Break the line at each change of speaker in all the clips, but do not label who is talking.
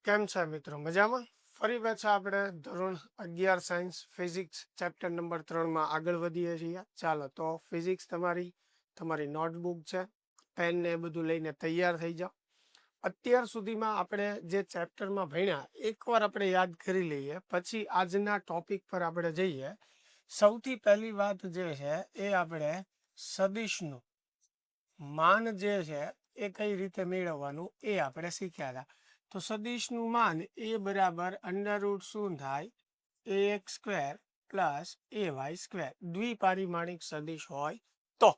કેમ છે મિત્રો? મજામાં? ફરી પાછા આપણે ધોરણ 11 સાયન્સ ફિઝિક્સ ચેપ્ટર નંબર 3 માં આગળ વધીએ છીએ. ચાલો તો ફિઝિક્સ તમારી નોટબુક છે, પેન ને એ બધું લઈને તૈયાર થઈ જાઓ. અત્યાર સુધીમાં આપણે જે ચેપ્ટરમાં ભણ્યા એકવાર આપણે યાદ કરી લઈએ, પછી આજના ટોપિક પર આપણે જઈએ. સૌથી પહેલી વાત જે છે એ આપણે સદિશનું માન જે છે એ કઈ રીતે મેળવવાનું એ આપણે શીખ્યા હતા. તો સદિશનું માન એ બરાબર અંડર રૂટ શું થાય, A X square plus A Y square. દ્વિપારિમાણિક સદિશ હોય તો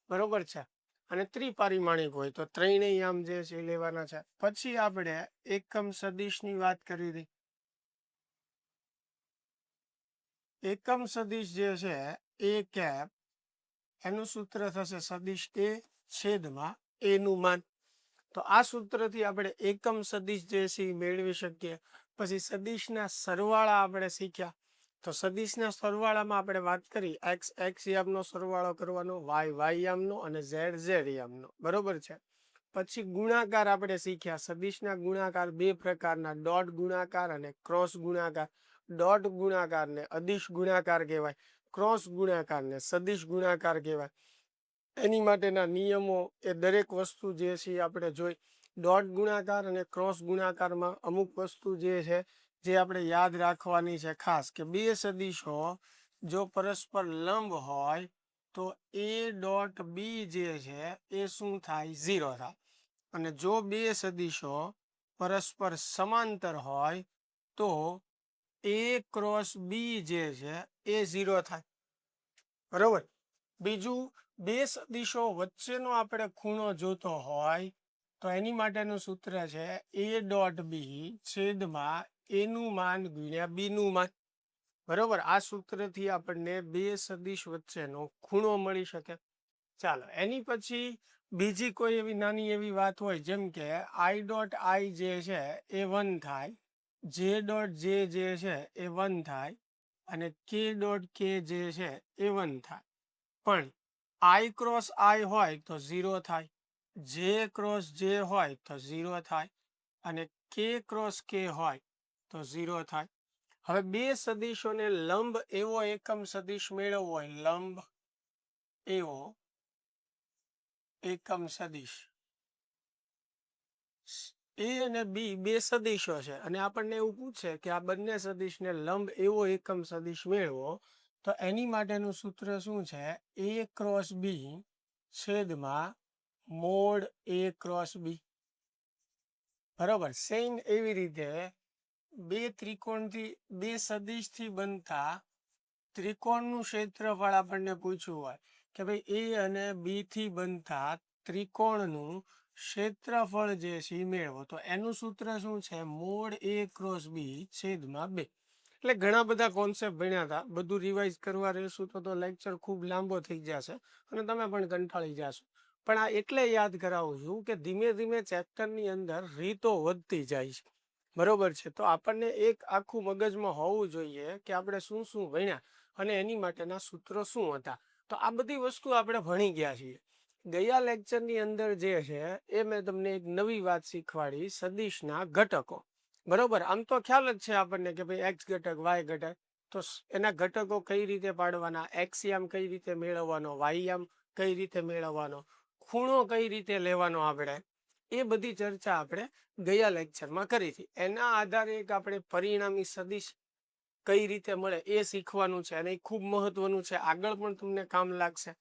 બરોબર છે, અને ત્રિપારિમાણિક હોય તો ત્રણેય આમ જે છે એ લેવાના છે. પછી આપણે એકમ સદિશની વાત કરી હતી. એકમ સદિશ જે છે એ કેપ, એનું સૂત્ર થશે સદિશ એ છેદમાં એનું માન. તો આ સૂત્રથી આપણે એકમ સદિશ જે છે એ મેળવી શકીએ. પછી સદિશના સરવાળા આપણે શીખ્યા. તો સદિશના સરવાળામાં આપણે વાત કરી એક્સ એક્સ યામનો સરવાળો કરવાનો, વાય વાય યામનો અને ઝેડ ઝેડ યામનો. બરોબર છે. પછી ગુણાકાર આપણે શીખ્યા. સદિશના ગુણાકાર બે પ્રકારના, ડોટ ગુણાકાર અને ક્રોસ ગુણાકાર. ડોટ ગુણાકારને અદિશ ગુણાકાર કહેવાય, ક્રોસ ગુણાકારને સદિશ ગુણાકાર કહેવાય. એની માટેના નિયમો એ દરેક વસ્તુ જે છે આપણે જોઈ. ડોટ ગુણાકાર અને ક્રોસ ગુણાકારમાં અમુક વસ્તુ જે છે જે આપણે યાદ રાખવાની છે ખાસ, કે બે સદિશો જો પરસ્પર લંબ હોય તો એ ડોટ બી જે છે એ શું થાય, 0 થાય. અને જો બે સદિશો પરસ્પર સમાંતર હોય તો એ ક્રોસ બી જે છે એ 0 થાય. બરોબર. બીજું, બે સદિશો વચ્ચેનો આપણે ખૂણો જોતો હોય તો એની માટેનું સૂત્ર છે એ ડોટ બી છેદમાં એનું માન ગુણ્યા બીનું માન. બરોબર. આ સૂત્રથી આપણને બે સદિશ વચ્ચેનો ખૂણો મળી શકે. ચાલો, એની પછી બીજી કોઈ એવી નાની એવી વાત હોય, જેમ કે આઈ ડોટ આઈ જે છે એ 1 થાય, જે ડોટ જે છે એ 1 થાય, અને કે ડોટ કે જે છે એ 1 થાય. પણ આઈ ક્રોસ આઈ હોય તો 0 થાય, જે ક્રોસ જે હોય તો 0 થાય, અને કે ક્રોસ કે હોય તો 0 થાય. હવે બે સદિશોને લંબ એવો એકમ સદિશ મેળવવો હોય, લંબ એવો એકમ સદિશ, એ અને બી બે સદિશો છે, અને આપણને એવું પૂછે કે આ બંને સદિશને લંબ એવો એકમ સદિશ મેળવો, તો એની માટેનું સૂત્ર શું છે, એ ક્રોસ બી છેદમાં મોડ એ ક્રોસ બી. બરોબર. સેમ એવી રીતે બે ત્રિકોણથી, બે સદિશથી બનતા ત્રિકોણનું ક્ષેત્રફળ આપણને પૂછવું હોય કે ભાઈ એ અને બી થી બનતા ત્રિકોણનું ક્ષેત્રફળ જે છે એ મેળવો, તો એનું સૂત્ર શું છે, મોડ એ ક્રોસ બી છેદમાં 2. એટલે ઘણા બધા કોન્સેપ્ટ ભણ્યા હતા, બધું રિવાઇઝ કરવા રહેશું તો લેક્ચર ખૂબ લાંબો થઈ જશે અને તમે પણ કંટાળી જશો. પણ આ એટલે યાદ કરાવું છું કે ધીમે ધીમે ચેપ્ટરની અંદર રીતો વધતી જાય છે. બરોબર છે. તો આપણને એક આખું મગજમાં હોવું જોઈએ કે આપણે શું શું ભણ્યા અને એની માટેના સૂત્રો શું હતા. તો આ બધી વસ્તુ આપણે ભણી ગયા છીએ. ગયા લેક્ચરની અંદર જે છે એ મેં તમને એક નવી વાત શીખવાડી, સદિશના ઘટકો. બરોબર. આમ તો ખ્યાલ જ છે આપણને કે ભાઈ એક્સ ઘટક, વાય ઘટક, તો એના ઘટકો કઈ રીતે પાડવાના, એક્સ યામ કઈ રીતે મેળવવાનો, વાય યામ કઈ રીતે મેળવવાનો, ખૂણો કઈ રીતે લેવાનો, આપણે એ બધી ચર્ચા આપણે ગયા લેક્ચરમાં કરી હતી. એના આધારે એક આપણે પરિણામી સદિશ કઈ રીતે મળે એ શીખવાનું છે, અને એ ખૂબ મહત્વનું છે, આગળ પણ તમને કામ લાગશે.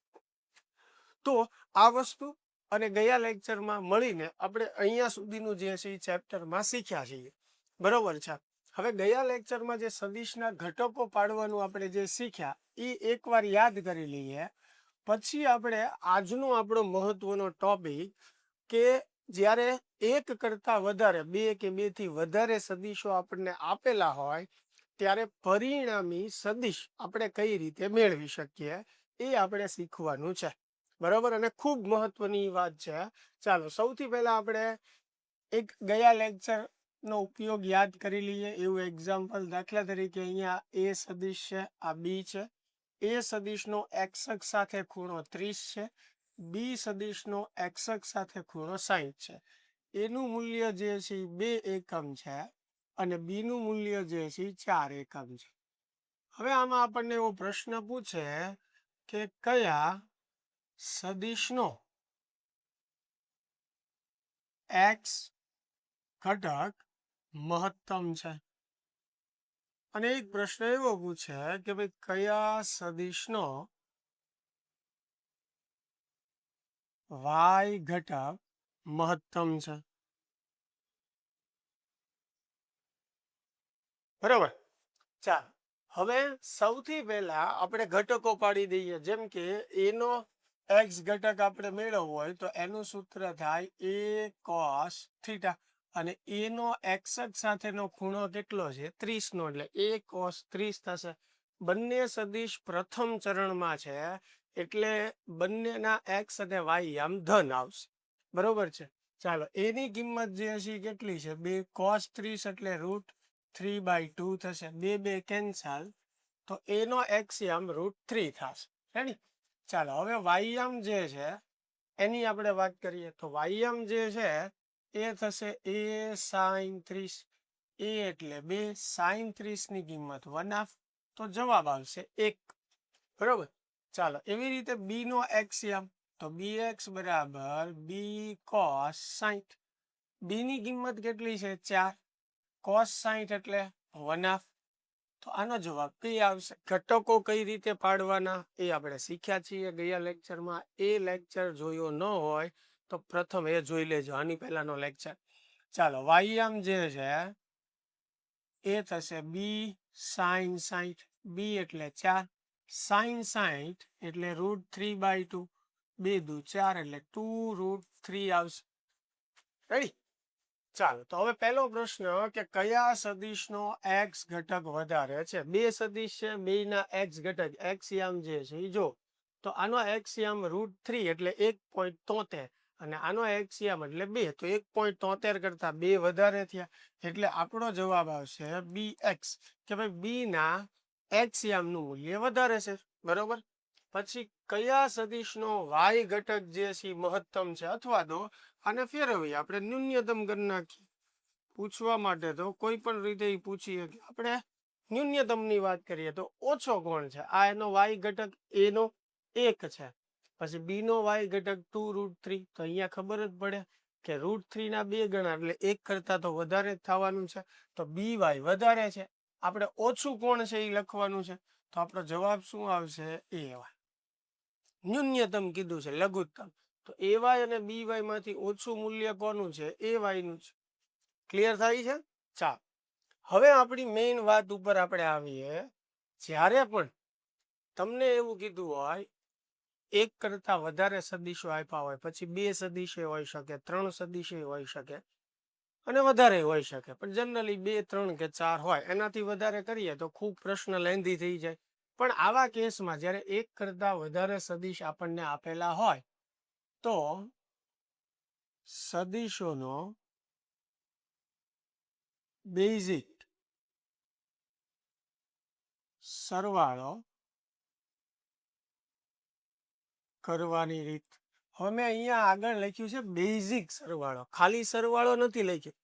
તો આ વસ્તુ અને ગયા લેક્ચરમાં મળીને આપણે અહીંયા સુધીનું જે છે એ ચેપ્ટરમાં શીખ્યા છીએ. બરોબર છે. હવે ગયા લેક્ચરમાં જે સદિશના ઘટકો પાડવાનું આપણે જે શીખ્યા એ એકવાર યાદ કરી લઈએ. પછી આપણે આજનો આપણો મહત્વનો ટોપિક, કે જ્યારે એક કરતા વધારે, બે કે બે થી વધારે સદિશો આપણને આપેલા હોય ત્યારે પરિણામી સદિશ આપણે કઈ રીતે મેળવી શકીએ એ આપણે શીખવાનું છે. બરોબર. અને ખૂબ મહત્વની વાત છે. ચાલો, સૌથી પહેલા આપણે એક ગયા લેક્ચર નો ઉપયોગ યાદ કરી લઈએ. એવું એક્ઝામ્પલ, દાખલા તરીકે અહીંયા એ સદિશ છે, આ બી છે. એ સદિશનો એક્સ અક્ષ સાથે ખૂણો 30 છે, બી સદિશનો એક્સ અક્ષ સાથે ખૂણો 60 છે. એનું મૂલ્ય જે છે એ 2 એકમ છે અને બી નું મૂલ્ય જે છે એ 4 એકમ છે. હવે આમાં આપણને એવો પ્રશ્ન પૂછે કે કયા સદિશનો એક્સ ઘટક મહત્તમ છે, અને એક પ્રશ્ન એવો પૂછે કે ભાઈ કયા સદિશનો વાય ઘટક મહત્તમ છે. બરાબર. ચાલો હવે સૌથી પહેલા આપણે ઘટકો પાડી દઈએ. જેમ કે એનો એક્સ ઘટક આપણે મેળવવો હોય તો એનું સૂત્ર થાય એ કોસ થીટા, અને એનો એક્સ સાથેનો ખૂણો કેટલો છે 30 નો, એટલે એ કોસ 30 થશે. બંને સદિશ પ્રથમ ચરણમાં છે એટલે બંનેના એક્સ અને વાય આમ ધન આવશે. બરોબર છે. ચાલો એની કિંમત જે છે કેટલી છે 2 કોસ 30 એટલે √3/2 થશે. 2 કેન્સલ, તો એનો એક્સિયમ √3 થશે. રેડી. ચાલો હવે વાયમ જે છે એની આપણે વાત કરીએ તો વાયમ જે છે એ થશે a sin 30. એ એટલે 2 sin 30 ની કિંમત 1/2, તો જવાબ આવશે 1. બરોબર. ચાલો એવી રીતે બી નો એક્સિયમ, તો bx બરાબર b cos 60. બી ની કિંમત કેટલી છે 4, cos 60 એટલે 1/2, તો આનો જવાબ p આવશે. ઘટકો કઈ રીતે પાડવાના એ આપણે શીખ્યા છીએ ગયા લેક્ચરમાં. એ લેક્ચર જોયો ન હોય તો પ્રથમ એ જોઈ લેજો, આની પહેલાનો લેક્ચર. ચાલો વાયમ જે છે એ થશે b sin 60. b એટલે 4, sin 60 એટલે √3/2, 2 દુ 4 એટલે 2√3 આવશે. રેડી. ચાલો તો હવે પહેલો પ્રશ્ન કે કયા સદિશનો એક્સ ઘટક વધારે છે. બે સદિશ છે, બેના એક્સ ઘટક એક્સિયમ જે છે એ જો, તો આનો એક્સિયમ √3 એટલે 1.73, અને આનો એક્સિયમ એટલે 2, તો 1.73 કરતા 2 વધારે થયા, એટલે આપણો જવાબ આવશે bx, કે ભાઈ બી ના એક્સિયમ નું મૂલ્ય વધારે છે. બરોબર. પછી કયા સદિશનો વાય ઘટક જે છે મહત્તમ છે, અથવા તો આને ફેરવીએ આપણે ન્યૂનતમ કરી નાખીએ. પૂછવા માટે તો કોઈ પણ રીતે પૂછીએ કે આપણે ન્યૂનતમની વાત કરીએ તો ઓછો કોણ છે. આ એનો વાય ઘટક એનો 1 છે, પછી બી નો વાય ઘટક 2√3, તો અહીંયા ખબર જ પડે કે √3 ના 2 ગણા એટલે 1 કરતા તો વધારે જ થવાનું છે, તો બી વાય વધારે છે. આપણે ઓછું કોણ છે એ લખવાનું છે, તો આપણો જવાબ શું આવશે એ વાય. ન્યૂનતમ કીધું છે લઘુત્તમ, તો એ વાય અને બી વાય માંથી ઓછું મૂલ્ય કોનું છે એ વાય નું છે. ક્લિયર થાય છે. ચાલો હવે આપણી મેઇન વાત ઉપર આપણે આવીએ. જ્યારે પણ તમને એવું કીધું હોય એક કરતા વધારે સદિશો આપ્યા હોય, પછી 2 સદિશે હોઈ શકે, 3 સદિશે હોઈ શકે અને વધારે હોઈ શકે, પણ જનરલી 2, 3 કે 4 હોય. એનાથી વધારે કરીએ તો ખૂબ પ્રશ્ન લેન્ધી થઈ જાય. પણ આવા કેસમાં જ્યારે એક કરતા વધારે સદિશ આપણને આપેલા હોય તો સદિશોનો બેઝિક સરવાળો કરવાની રીત. હવે મેં અહીંયા આગળ લખ્યું છે બેઝિક સરવાળો, ખાલી સરવાળો નથી લખ્યો.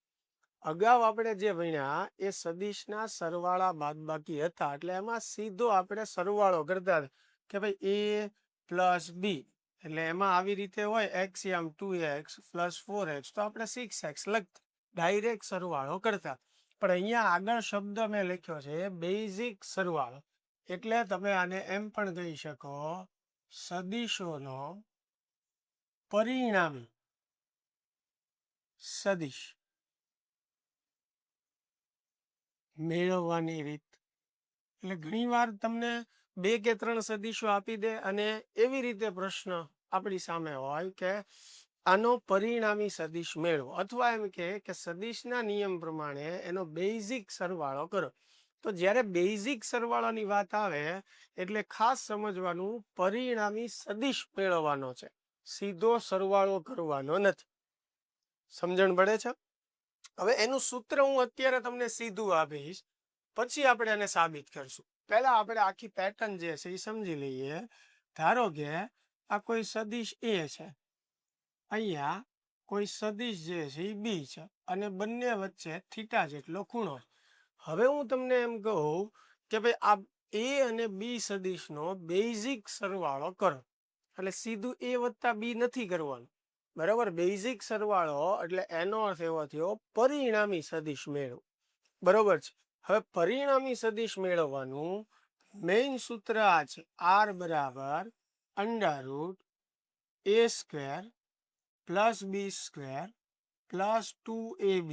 અગાઉ આપણે જે ભણ્યા એ સદિશના સરવાળા બાદબાકી હતા, એટલે એમાં સીધો આપણે સરવાળો કરતા કે ભાઈ a પ્લસ બી, એટલે એમાં આવી રીતે હોય એક્સિયમ 2x પ્લસ 4x, તો આપણે 6x લખતા, ડાયરેક્ટ સરવાળો કરતા. પણ અહીંયા આગળ શબ્દ મેં લખ્યો છે બેઝિક સરવાળો, એટલે તમે આને એમ પણ કહી શકો સદિશોનો પરિણામી સદિશ મેળવવાની રીત. એટલે ઘણી વાર તમને 2 કે 3 સદિશો આપી દે અને એવી રીતે પ્રશ્ન આપણી સામે હોય કે આનો પરિણામી સદિશ મેળવો, અથવા એમ કે સદિશના નિયમ પ્રમાણે એનો બેઝિક સરવાળો કરો. તો જ્યારે બેઝિક સરવાળાની વાત આવે એટલે ખાસ સમજવાનું પરિણામી સદિશ મેળવવાનો છે, સીધો સરવાળો કરવાનો નથી. સમજણ પડે છે. હવે એનું સૂત્ર હું અત્યારે તમને સીધું આપીશ, પછી આપણે એને સાબિત કરશું. પહેલા આપણે આખી પેટર્ન જે છે એ સમજી લઈએ. ધારો કે આ કોઈ સદિશ એ છે, અહીંયા કોઈ સદિશ જે છે એ બી છે અને બંને વચ્ચે થીટા જેટલો ખૂણો છે. હવે હું તમને એમ કહું કે ભાઈ આ એ અને બી સદિશનો બેઝિક સરવાળો કરો, એટલે સીધું એ વત્તા બી નથી કરવાનું, બરાબર. બેઝિક સરવાળો એટલે એનો અર્થ એવો થયો પરિણામી સદિશ મેળવો, બરોબર છે. હવે પરિણામી સદિશ મેળવવાનું મેઇન સૂત્ર આ છે, આર બરાબર under root A square plus B square plus 2ab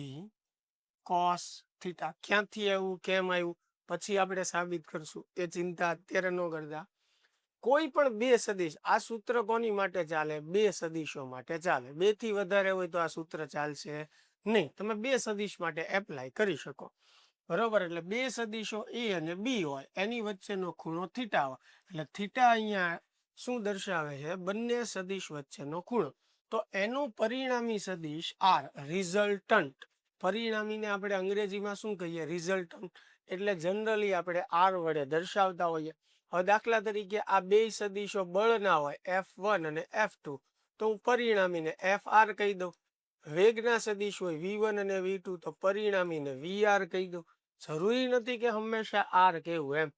cos theta. ક્યાંથી આવ્યું, કેમ આવ્યું, પછી આપણે સાબિત કરશું, એ ચિંતા અત્યારે ન કરતા. કોઈ પણ બે સદિશ, આ સૂત્ર કોની માટે ચાલે, બે સદિશો માટે ચાલે. બે થી વધારે હોય તો આ સૂત્ર ચાલશે નહીં, તમે બે સદિશ માટે એપ્લાય કરી શકો, બરોબર. એટલે બે સદિશો એ અને બી હોય, એની વચ્ચેનો ખૂણો થીટા હોય, એટલે થીટા અહીંયા શું દર્શાવે છે, બંને સદિશ વચ્ચેનો ખૂણો. તો એનું પરિણામી સદિશ આર, રિઝલ્ટન્ટ. પરિણામીને આપણે અંગ્રેજીમાં શું કહીએ, રિઝલ્ટન્ટ. એટલે જનરલી આપણે આર વડે દર્શાવતા હોઈએ. હવે દાખલા તરીકે આ બે સદિશો બળના હોય F1 અને F2, તો હું પરિણામીને FR કહી દઉં. વેગના સદિશ હોય V1 અને V2, તો પરિણામીને VR કહી દઉં. જરૂરી નથી કે હંમેશા આર કહેવું એમ.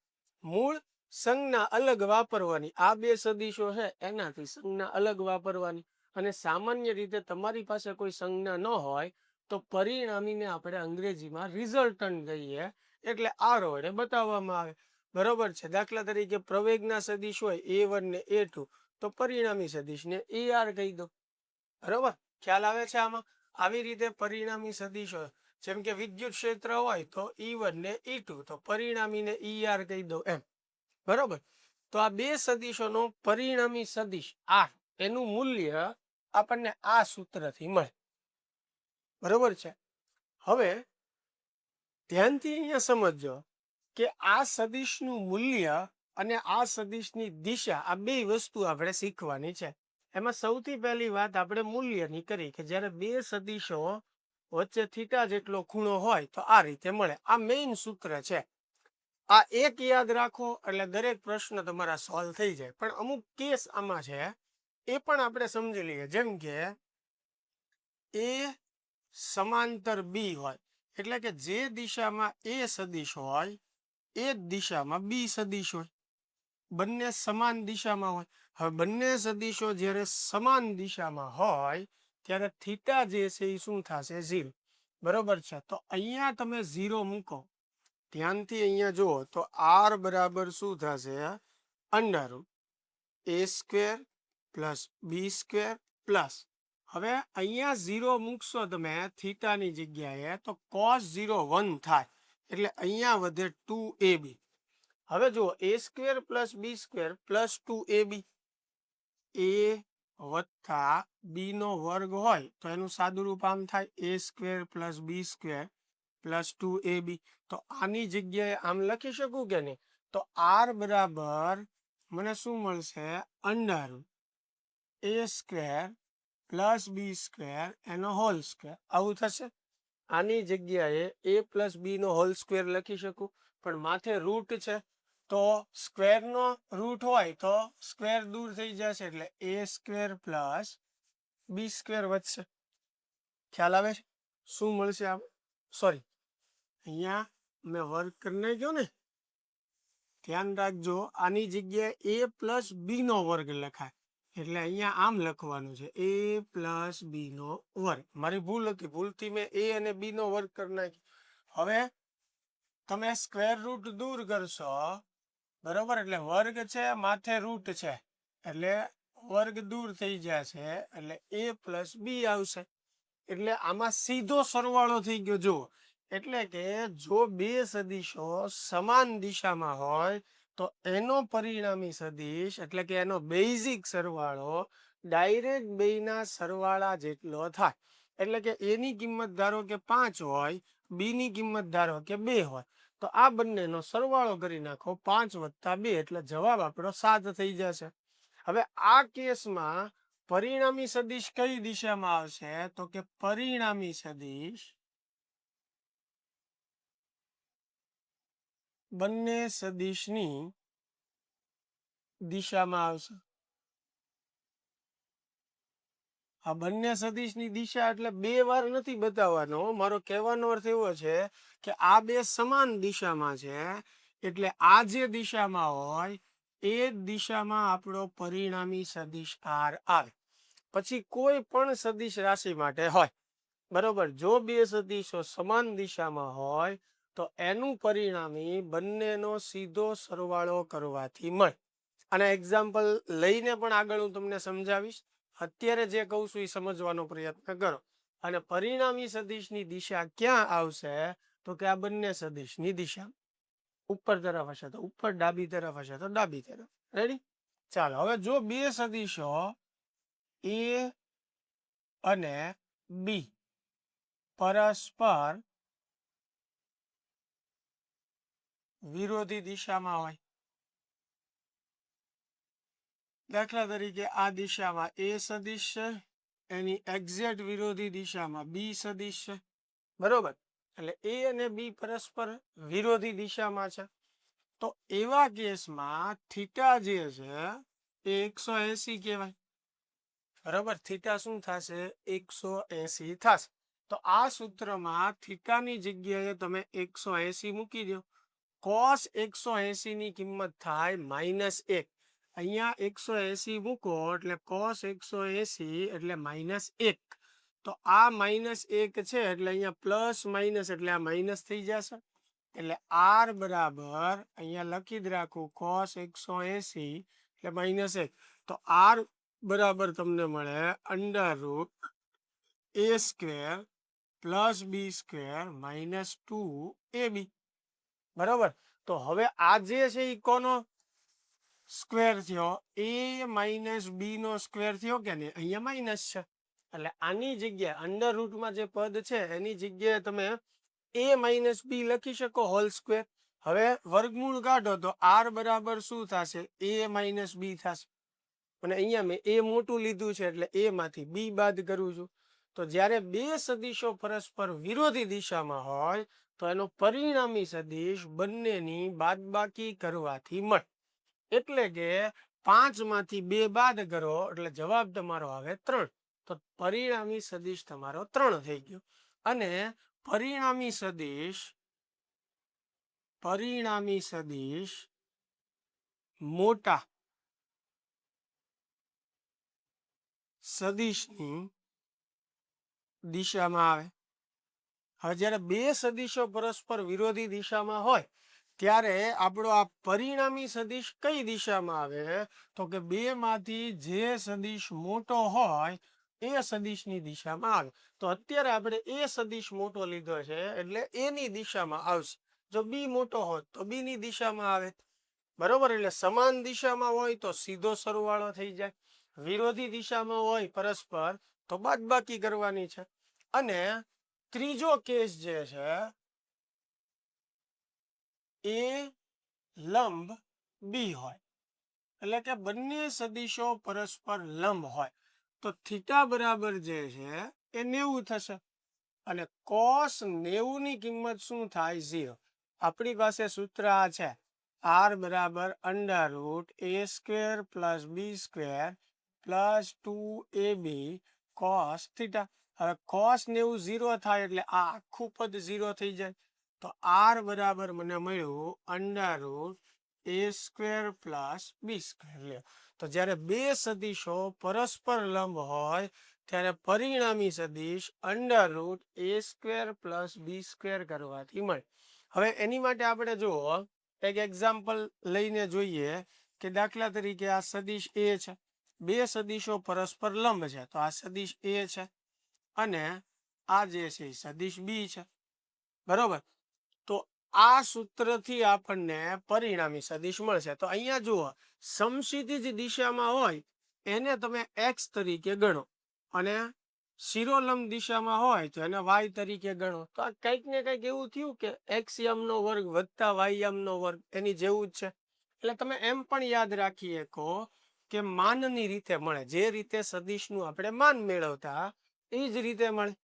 મૂળ સંજ્ઞા અલગ વાપરવાની, આ બે સદિશો છે એનાથી સંજ્ઞા અલગ વાપરવાની. અને સામાન્ય રીતે તમારી પાસે કોઈ સંજ્ઞા ન હોય તો પરિણામીને આપણે અંગ્રેજીમાં રિઝલ્ટન્ટ કહીએ, એટલે આર વડે બતાવવામાં આવે, બરોબર છે. દાખલા તરીકે પ્રવેગના સદિશ હોય A1 ને A2, તો પરિણામી સદિશને AR કહી દો, બરોબર. ખ્યાલ આવે છે આમાં. આવી રીતે પરિણામી સદિશો, જેમ કે વિદ્યુત ક્ષેત્ર હોય તો E1 ને E2, તો પરિણામીને ER કહી દો એમ, બરોબર. તો આ બે સદિશોનો પરિણામી સદિશ આર, એનું મૂલ્ય આપણને આ સૂત્રથી મળે, બરોબર છે. હવે ધ્યાનથી અહીંયા સમજો કે આ સદિશનું મૂલ્ય અને આ સદિશની દિશા, આ બે વસ્તુ આપણે શીખવાની છે. એમાં સૌથી પહેલી વાત આપણે મૂલ્યની કરી કે જ્યારે બે સદિશો વચ્ચે થીટા જેટલો ખૂણો હોય તો આ રીતે મળે. આ મેઇન સૂત્ર છે. આ એક યાદ રાખો એટલે દરેક પ્રશ્ન તમારા સોલ્વ થઈ જાય. પણ અમુક કેસ આમાં છે, એ પણ આપણે સમજી લઈએ. જેમ કે એ સમાંતર બી હોય, એટલે કે જે દિશામાં એ સદિશ હોય એ જ દિશામાં બી સદિશ હોય, બંને સમાન દિશામાં હોય. હવે બંને સદિશો જ્યારે સમાન દિશામાં હોય ત્યારે થીટા જે છે એ શું થશે, 0, બરોબર છે. તો અહીંયા તમે 0 મૂકો, ધ્યાનથી અહીંયા જુઓ તો આર બરાબર શું થશે, under root A square plus B square plus, હવે અહીંયા 0 મૂકશો તમે થીટાની જગ્યાએ તો cos 0 1 થાય, એટલે અહીંયા વધે 2ab. હવે જુઓ એ square plus B square plus 2ab, એ વત્તા બી નો વર્ગ હોય તો એનું સાદુરૂપ આમ થાય એ square plus B square plus 2ab. તો આની જગ્યાએ આમ લખી શકું કે નહીં, તો આર બરાબર મને શું મળશે, under root A square plus B square એનો હોલ સ્ક્વેર, આવું થશે. આની જગ્યાએ એ પ્લસ બી નો હોલ સ્ક્વેર લખી શકું, પણ માથે રૂટ છે તો સ્ક્વેર નો રૂટ હોય તો સ્ક્વેર દૂર થઈ જશે, એટલે એ સ્ક્વેર પ્લસ બી સ્ક્વેર વધશે. ખ્યાલ આવે છે શું મળશે, સોરી અહીંયા મેં વર્ક કરી નાખ્યો ને, ધ્યાન રાખજો. આની જગ્યાએ એ પ્લસ બી નો વર્ગ લખાય, એટલે અહીંયા આમ લખવાનું છે એ પ્લસ બી નો વર્ગ. મારી ભૂલ હતી, ભૂલથી મેં એ અને બી નો વર્ગ કરી નાખ્યો. હવે તમે સ્ક્વેર રૂટ દૂર કરશો, બરોબર, એટલે વર્ગ છે માથે રૂટ છે, એટલે વર્ગ દૂર થઈ જશે, એટલે એ પ્લસ બી આવશે. એટલે આમાં સીધો સરવાળો થઈ ગયો. જુઓ, એટલે કે જો બે સદિશો સમાન દિશામાં હોય તો એનો પરિણામી સદિશ એટલે કે એનો બેઝિક સરવાળો ડાયરેક્ટ બેના સરવાળા જેટલો થાય. એટલે કે એની કિંમત ધારો કે 5 હોય, બી ની કિંમત ધારો કે 2 હોય, તો આ બંનેનો સરવાળો કરી નાખો, 5 વત્તા 2, એટલે જવાબ આપણો 7 થઈ જશે. હવે આ કેસમાં પરિણામી સદિશ કઈ દિશામાં આવશે, તો કે પરિણામી સદિશ બંને સદિશની દિશામાં આવશે. આ બંને સદિશની દિશા એટલે બે વાર નથી બતાવવાનો. મારો કહેવાનો અર્થ એવો છે કે આ બે સમાન દિશામાં છે, એટલે આ જે દિશામાં હોય એ જ દિશામાં આપણો પરિણામી સદિશ આર આવે. પછી કોઈ પણ સદિશ રાશિ માટે હોય, બરોબર, જો બે સદિશો સમાન દિશામાં હોય તો એનું પરિણામી બંનેનો સીધો સરવાળો કરવાથી મળે. અને એક્ઝામ્પલ લઈને પણ આગળ હું તમને સમજાવીશ. અત્યારે જે કહું છું એ સમજવાનો પ્રયત્ન કરો. અને પરિણામી સદિશની દિશા ક્યાં આવશે? તો કે આ બંને સદિશની દિશા ઉપર તરફ હશે તો ઉપર, ડાબી તરફ હશે તો ડાબી તરફ. રેડી? ચાલો, હવે જો બે સદિશો એ અને બી પરસ્પર વિરોધી દિશામાં હોય, દાખલા તરીકે આ દિશામાં એ સદિશ છે, એની એક્ઝેક્ટ વિરોધી દિશામાં બી સદિશ છે, બરોબર. એટલે એ અને બી પરસ્પર વિરોધી દિશામાં છે. તો એવા કેસમાં થીટા જે છે એ 180 કહેવાય, બરોબર. થીટા શું થશે? 180 થશે. તો આ સૂત્રમાં થીટાની જગ્યાએ તમે 180 મૂકી દો. cos 180 ની કિંમત થાય -1. અહીંયા 180 મૂકો એટલે cos 180 એટલે -1. તો આ -1 છે એટલે અહીંયા પ્લસ માઇનસ એટલે આ માઇનસ થઈ જશે. એટલે r બરાબર અહીંયા લખી જ રાખું cos 180 એટલે -1. તો r બરાબર તમને મળે √a² પ્લસ b² -2ab. બરોબર. તો હવે આ જે છે એ કોનો સ્ક્વેર થયો? a માઇનસ બી નો સ્ક્વેર થયો કે નહીં? અહીંયા માઇનસ છે એટલે આની જગ્યાએ અંડર રૂટમાં જે પદ છે એની જગ્યાએ તમે a માઇનસ બી લખી શકો હોલ સ્ક્વેર. હવે વર્ગમૂળ કાઢો તો r બરાબર શું થશે? a માઇનસ બી થશે. અને અહીંયા મેં a મોટું લીધું છે એટલે a માંથી b બાદ કરું છું. તો જ્યારે બે સદિશો પરસ્પર વિરોધી દિશામાં હોય તો એનો પરિણામી સદિશ બંનેની બાદબાકી કરવાથી મળે. એટલે કે 5 માંથી 2 બાદ કરો એટલે જવાબ તમારો આવે 3. તો પરિણામી સદિશ તમારો 3 થઈ ગયો. અને પરિણામી સદિશ મોટા સદિશની દિશામાં આવે. હવે જ્યારે બે સદિશો પરસ્પર વિરોધી દિશામાં હોય ત્યારે આપણો આ પરિણામી સદિશ કઈ દિશામાં આવે? તો કે બે માંથી જે સદિશ મોટો હોય એ સદિશની દિશામાં આવે. તો અત્યારે આપણે એ સદિશ મોટો લીધો છે એટલે એની દિશામાં આવશે. જો બી મોટો હોત તો બી ની દિશામાં આવે, બરોબર. એટલે સમાન દિશામાં હોય તો સીધો સરવાળો થઈ જાય, વિરોધી દિશામાં હોય પરસ્પર તો બાદબાકી કરવાની છે. અને ત્રીજો કેસ જે છે એ લંબ બી હોય, એટલે કે બંને સદિશો પરસ્પર લંબ હોય તો થીટા બરાબર જે છે એ 90 થશે. અને cos 90 ની કિંમત શું થાય? 0. આપણી પાસે સૂત્ર આ છે, r બરાબર √a² plus b² plus 2ab cos theta. હવે cos 90 0 થાય એટલે આ આખું પદ 0 થઈ જાય. તો r બરાબર મને મળ્યું √a² પ્લસ b². તો જ્યારે બે સદિશો પરસ્પર લંબ હોય ત્યારે પરિણામી સદિશ √a² પ્લસ b² કરવાથી મળે. હવે એની માટે આપણે જુઓ એક એક્ઝામ્પલ લઈને જોઈએ કે દાખલા તરીકે આ સદિશ a છે, બે સદિશો પરસ્પર લંબ છે તો આ સદિશ a છે અને આ જે છે સદિશ બી છે, બરોબર. તો આ સૂત્રથી આપણને પરિણામી સદિશ મળશે. તો અહીંયા જુઓ સમક્ષિતિજ દિશામાં હોય એને તમે x તરીકે ગણો અને શિરોલંબ દિશામાં હોય તો એને y તરીકે ગણો. તો આ કંઈક ને કંઈક એવું થયું કે x નો વર્ગ વત્તા y નો વર્ગ એની જેવું જ છે. એટલે તમે એમ પણ યાદ રાખી શકો કે માનની રીતે મળે, જે રીતે સદિશનું આપણે માન મેળવતા એ જ રીતે મળે.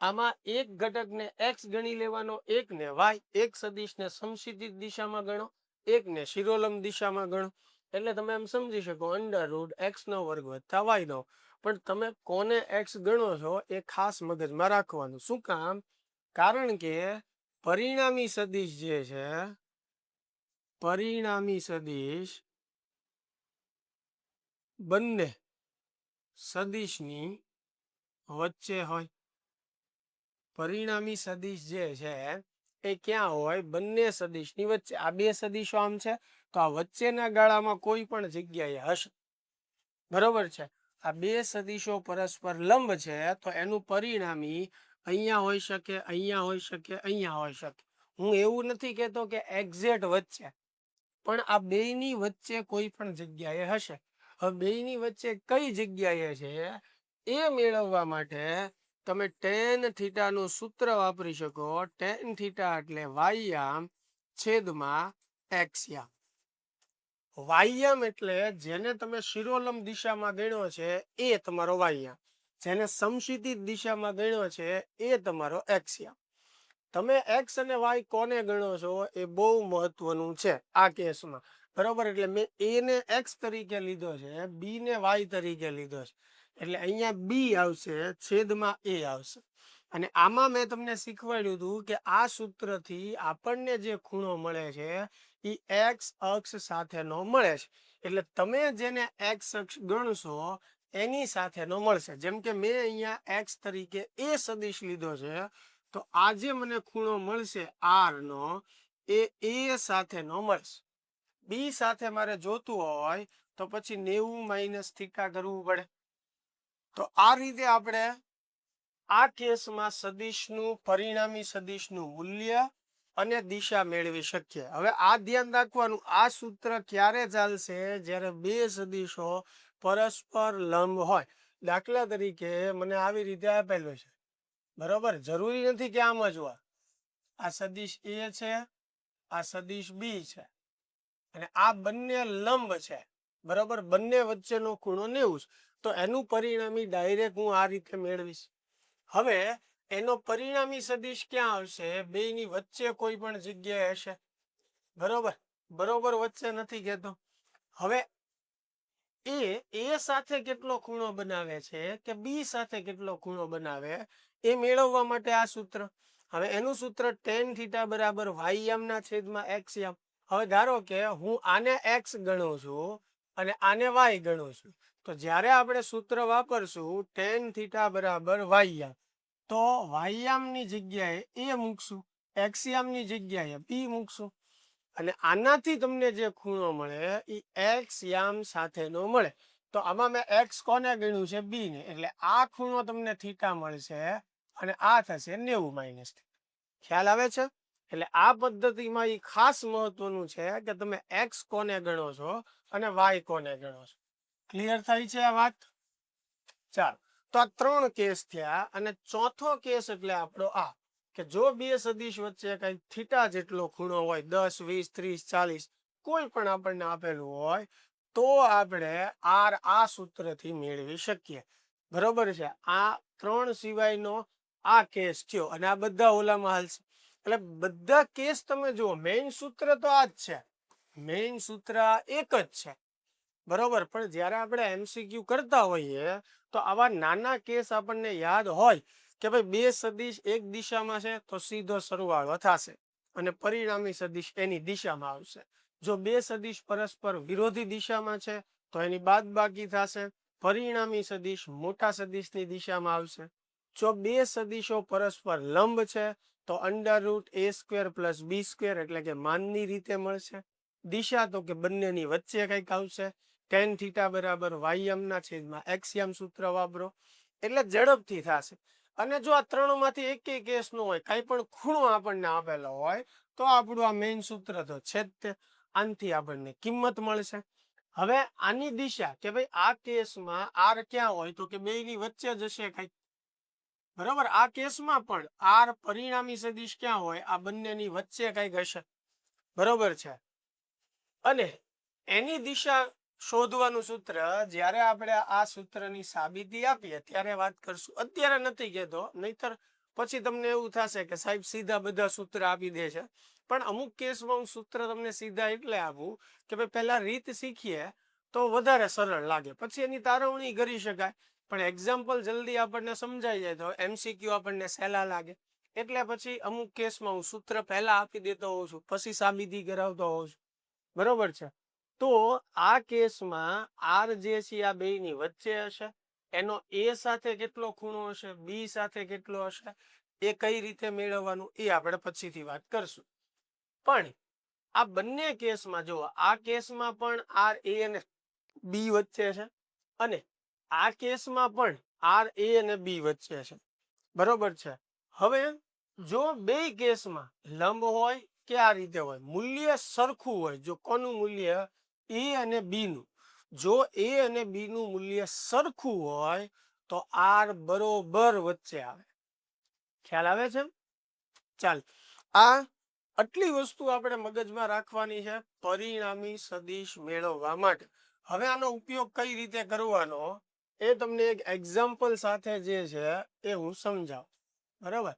આમાં એક ઘટકને x ગણી લેવાનો, એકને y, એક સદિશને સમક્ષિતિજ દિશામાં ગણો, એકને શિરોલંબ દિશામાં ગણો. એટલે તમે એમ સમજી શકો √x² વત્તા y નો પણ તમે કોને એક્સ ગણો છો એ ખાસ મગજમાં રાખવાનું. શું કામ? કારણ કે પરિણામી સદિશ જે છે, પરિણામી સદિશ બંને સદિશની વચ્ચે હોય. પરિણામી સદિશ જે છે એ ક્યાં હોય? બંને સદિશની વચ્ચે. આ બે સદિશો આમ છે તો આ વચ્ચેના ગાળામાં કોઈ પણ જગ્યાએ હશે. બરોબર છે. આ બે સદિશો પરસ્પર લંબ છે તો એનું પરિણામી અહીંયા હોઈ શકે, અહીંયા હોઈ શકે, અહીંયા હોઈ શકે. હું એવું નથી કહેતો કે એક્ઝેક્ટ વચ્ચે, પણ આ બેયની વચ્ચે કોઈ પણ જગ્યાએ હશે. હવે બેયની વચ્ચે કઈ જગ્યાએ છે એ મેળવવા માટે તમે ટેન થીટાનું સૂત્ર વાપરી શકો. ટેન થીટા એટલે વાયયામ છેદમાં એક્સયામ. વાયયામ એટલે જેને તમે શિરોલંબ દિશામાં ગણ્યો છે એ તમારો વાયયામ, જેને સમક્ષિતિજ દિશામાં ગણ્યો છે એ તમારો એક્સયામ. તમે એક્સ અને વાય કોને ગણો છો એ બહુ મહત્વનું છે આ કેસમાં. બરોબર, એટલે મેં એ ને એક્સ તરીકે લીધો છે, બી ને વાય તરીકે લીધો છે, એટલે અહીંયા બી આવશે છેદમાં એ આવશે. અને આમાં મેં તમને શીખવાડ્યું હતું કે આ સૂત્રથી આપણને જે ખૂણો મળે છે એ એક્સ અક્ષ સાથેનો મળે છે. એટલે તમે જેને એક્સ અક્ષ ગણશો એની સાથેનો મળશે. જેમ કે મેં અહીંયા એક્સ તરીકે એ સદિશ લીધો છે, તો આ જે મને ખૂણો મળશે આર નો એ સાથેનો મળશે. બી સાથે મારે જોતું હોય તો પછી 90 - થીટા કરવું પડે. તો આ રીતે આપણે આ કેસમાં સદિશનું, પરિણામી સદિશનું મૂલ્ય અને દિશા મેળવી શકીએ. હવે આ ધ્યાન રાખવાનું, આ સૂત્ર ક્યારે ચાલશે? જ્યારે બે સદિશો પરસ્પર લંબ હોય. દાખલા તરીકે મને આવી રીતે આપેલું છે, બરોબર, જરૂરી નથી કે આમ જ હોય. આ સદિશ એ છે, આ સદિશ બી છે, અને આ બંને લંબ છે. બરોબર, બંને વચ્ચેનો ખૂણો 90 છે. તો એનું પરિણામી ડાયરેક્ટ હું આ રીતે મેળવીશ. હવે એનો પરિણામી સદિશ ક્યાં આવશે? બેયની વચ્ચે કોઈ પણ જગ્યાએ હશે. બરોબર, બરોબર વચ્ચે નથી કહેતો. હવે એ સાથે કેટલો ખૂણો બનાવે છે કે બી સાથે કેટલો ખૂણો બનાવે એ મેળવવા માટે આ સૂત્ર. હવે એનું સૂત્ર ટેન થીટા બરાબર વાયયામના છેદમાં એક્સયામ. હવે ધારો કે હું આને એક્સ ગણું છું અને આને વાય ગણું છું, તો જ્યારે આપણે સૂત્ર વાપરશું ટેન થીટા બરાબર વાયયામ, તો વાયયામની જગ્યાએ એ મૂકશું, એક્સયામની જગ્યાએ બી મૂકશું, અને આનાથી તમને જે ખૂણો મળે એ એક્સ યામ સાથેનો મળે. તો આમાં મેં એક્સ કોને ગણ્યું છે? બી ને, એટલે આ ખૂણો તમને થીટા મળશે અને આ થશે 90 - ખ્યાલ આવે છે? એટલે આ પદ્ધતિમાં એ ખાસ મહત્વનું છે કે તમે એક્સ કોને ગણો છો અને વાય કોને ગણો છો. ક્લિયર થાય છે આ વાત? ચાલો, તો આ 3 કેસ થયા, અને ચોથો કેસ એટલે આપણો આ કે જો બે સદિશ વચ્ચે કઈ થીટા જેટલો ખૂણો હોય, 10, 20, 30, 40, કોઈ પણ આપણને આપેલું હોય, તો આપણે આર આ સૂત્રથી મેળવી શકીએ. બરોબર છે? આ 3 સિવાયનો આ કેસ થયો, અને આ બધા ઓલામાં હાલશે. એટલે બધા કેસ તમે જુઓ, મેઇન સૂત્ર તો આ જ છે, મેઇન સૂત્ર એક જ છે. બરોબર, પણ જ્યારે આપણે MCQ કરતા હોઈએ તો આવા નાના કેસ આપણને યાદ હોય કે ભાઈ બે સદિશ એક દિશામાં છે તો સીધો સરવાળો થશે અને પરિણામી સદિશ એની દિશામાં આવશે. જો બે સદિશ પરસ્પર વિરોધી દિશામાં છે તો એની બાદબાકી થશે. પરિણામી સદિશ મોટા સદિશની દિશામાં આવશે. જો બે સદિશો પરસ્પર લંબ છે તો √a² + b² એટલે કે માનની રીતે મળશે. દિશા તો કે બંનેની વચ્ચે કંઈક આવશે. ટેન થીટા બરાબર વાયયામના છેદમાં એક્સયામ સૂત્ર વાપરો એટલે ઝડપથી થશે. અને જો આ 3 માંથી એક કેસ નો હોય, કાંઈ પણ ખૂણો આપણને આપેલો હોય, તો આપણું આ મેઇન સૂત્ર તો છે જ તે. આનથી આપણને કિંમત મળશે. હવે આની દિશા કે ભાઈ આ કેસમાં આર ક્યાં હોય? તો કે બેયની વચ્ચે જ હશે કંઈક. બરોબર, આ કેસમાં પણ આર પરિણામી સદિશ ક્યાં હોય? આ બંનેની વચ્ચે કંઈક હશે. બરોબર છે? અને એની દિશા શોધવાનું સૂત્ર જ્યારે આપણે આ સૂત્રની સાબિતી આપીએ ત્યારે વાત કરશું. અત્યારે નથી કહેતો, નહીતર પછી તમને એવું થશે કે સાહેબ સીધા બધા સૂત્ર આપી દે છે. પણ અમુક કેસમાં હું સૂત્ર તમને સીધા એટલે આપું કે ભાઈ પહેલા રીત શીખીએ તો વધારે સરળ લાગે, પછી એની તારવણી કરી શકાય પણ એક્ઝામ્પલ જલ્દી આપણને સમજાઈ જાય તો MCQ આપણને સહેલા લાગે, એટલે પછી અમુક કેસમાં હું સૂત્ર પહેલા આપી દેતો હોઉં છું, પછી સાબિતી કરાવતો હોઉં છું, બરોબર છે. તો આ કેસમાં R જે છે આ બેયની વચ્ચે હશે, એનો A સાથે કેટલો ખૂણો હશે, B સાથે કેટલો હશે, એ કઈ રીતે મેળવવાનું એ આપણે પછીથી વાત કરશું. પણ આ બંને કેસમાં જો આ કેસમાં પણ R A અને B વચ્ચે છે, અને આ કેસમાં પણ R A અને B વચ્ચે છે, બરોબર છે. હવે જો બે કેસમાં લંબ હોય કે આ રીતે હોય, મૂલ્ય સરખું હોય, જો કોનું મૂલ્ય A અને B નું, જો A અને B નું મૂલ્ય સરખું હોય તો R બરોબર વચ્ચે આવે. ખ્યાલ આવે છે? ચાલ, આ આટલી વસ્તુ આપણે મગજમાં રાખવાની છે પરિણામી સદિશ મેળવવા માટે. હવે આનો ઉપયોગ કઈ રીતે કરવાનો એ તમને એક એક્ઝામ્પલ સાથે જે છે એ હું સમજાવું, બરાબર?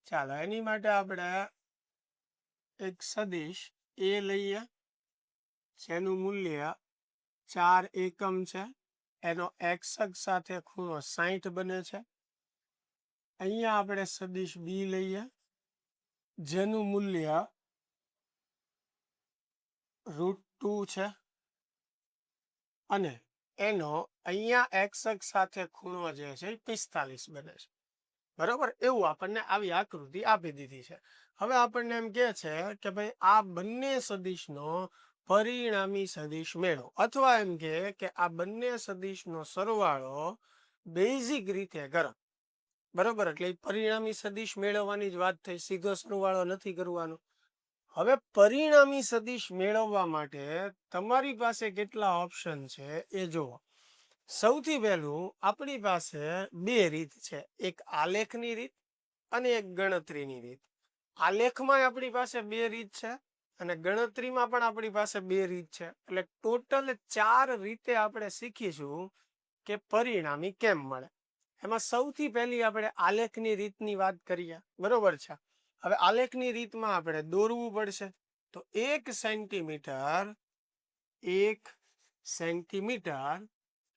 ચાલો, એની માટે આપણે એક સદિશ એ લઈએ જેનું મૂલ્ય 4 એકમ છે, એનો x અક્ષ સાથે ખૂણો 60 બને છે. અહીંયા આપણે સદિશ બી લઈએ જેનું મૂલ્ય √2 છે, અને એનો અહીંયા x અક્ષ સાથે ખૂણો જે છે 45 બને છે, બરોબર? એવું આપણને આવી આકૃતિ આપી દીધી છે. હવે આપણને એમ કે છે કે ભાઈ આ બંને સદિશનો પરિણામી સદિશ મેળવો, અથવા એમ કે આ બંને સદિશનો સરવાળો બેઝિક રીતે કરો, બરોબર? એટલે પરિણામી સદિશ મેળવવાની જ વાત થઈ, સીધો સરવાળો નથી કરવાનો. હવે પરિણામી સદિશ મેળવવા માટે તમારી પાસે કેટલા ઓપ્શન છે એ જુઓ. સૌથી પહેલું આપણી પાસે બે રીત છે, એક આલેખની રીત અને એક ગણતરીની રીત. આલેખમાં આપણી પાસે બે રીત છે અને ગણતરીમાં પણ આપણી પાસે બે રીત છે, એટલે ટોટલ 4 રીતે આપણે શીખીશું કે પરિણામી કેમ મળે. એમાં સૌથી પહેલી આપણે આલેખની રીતની વાત કરીએ, બરોબર છે? હવે આલેખની રીતમાં આપણે દોરવું પડશે, તો 1 સેન્ટીમીટર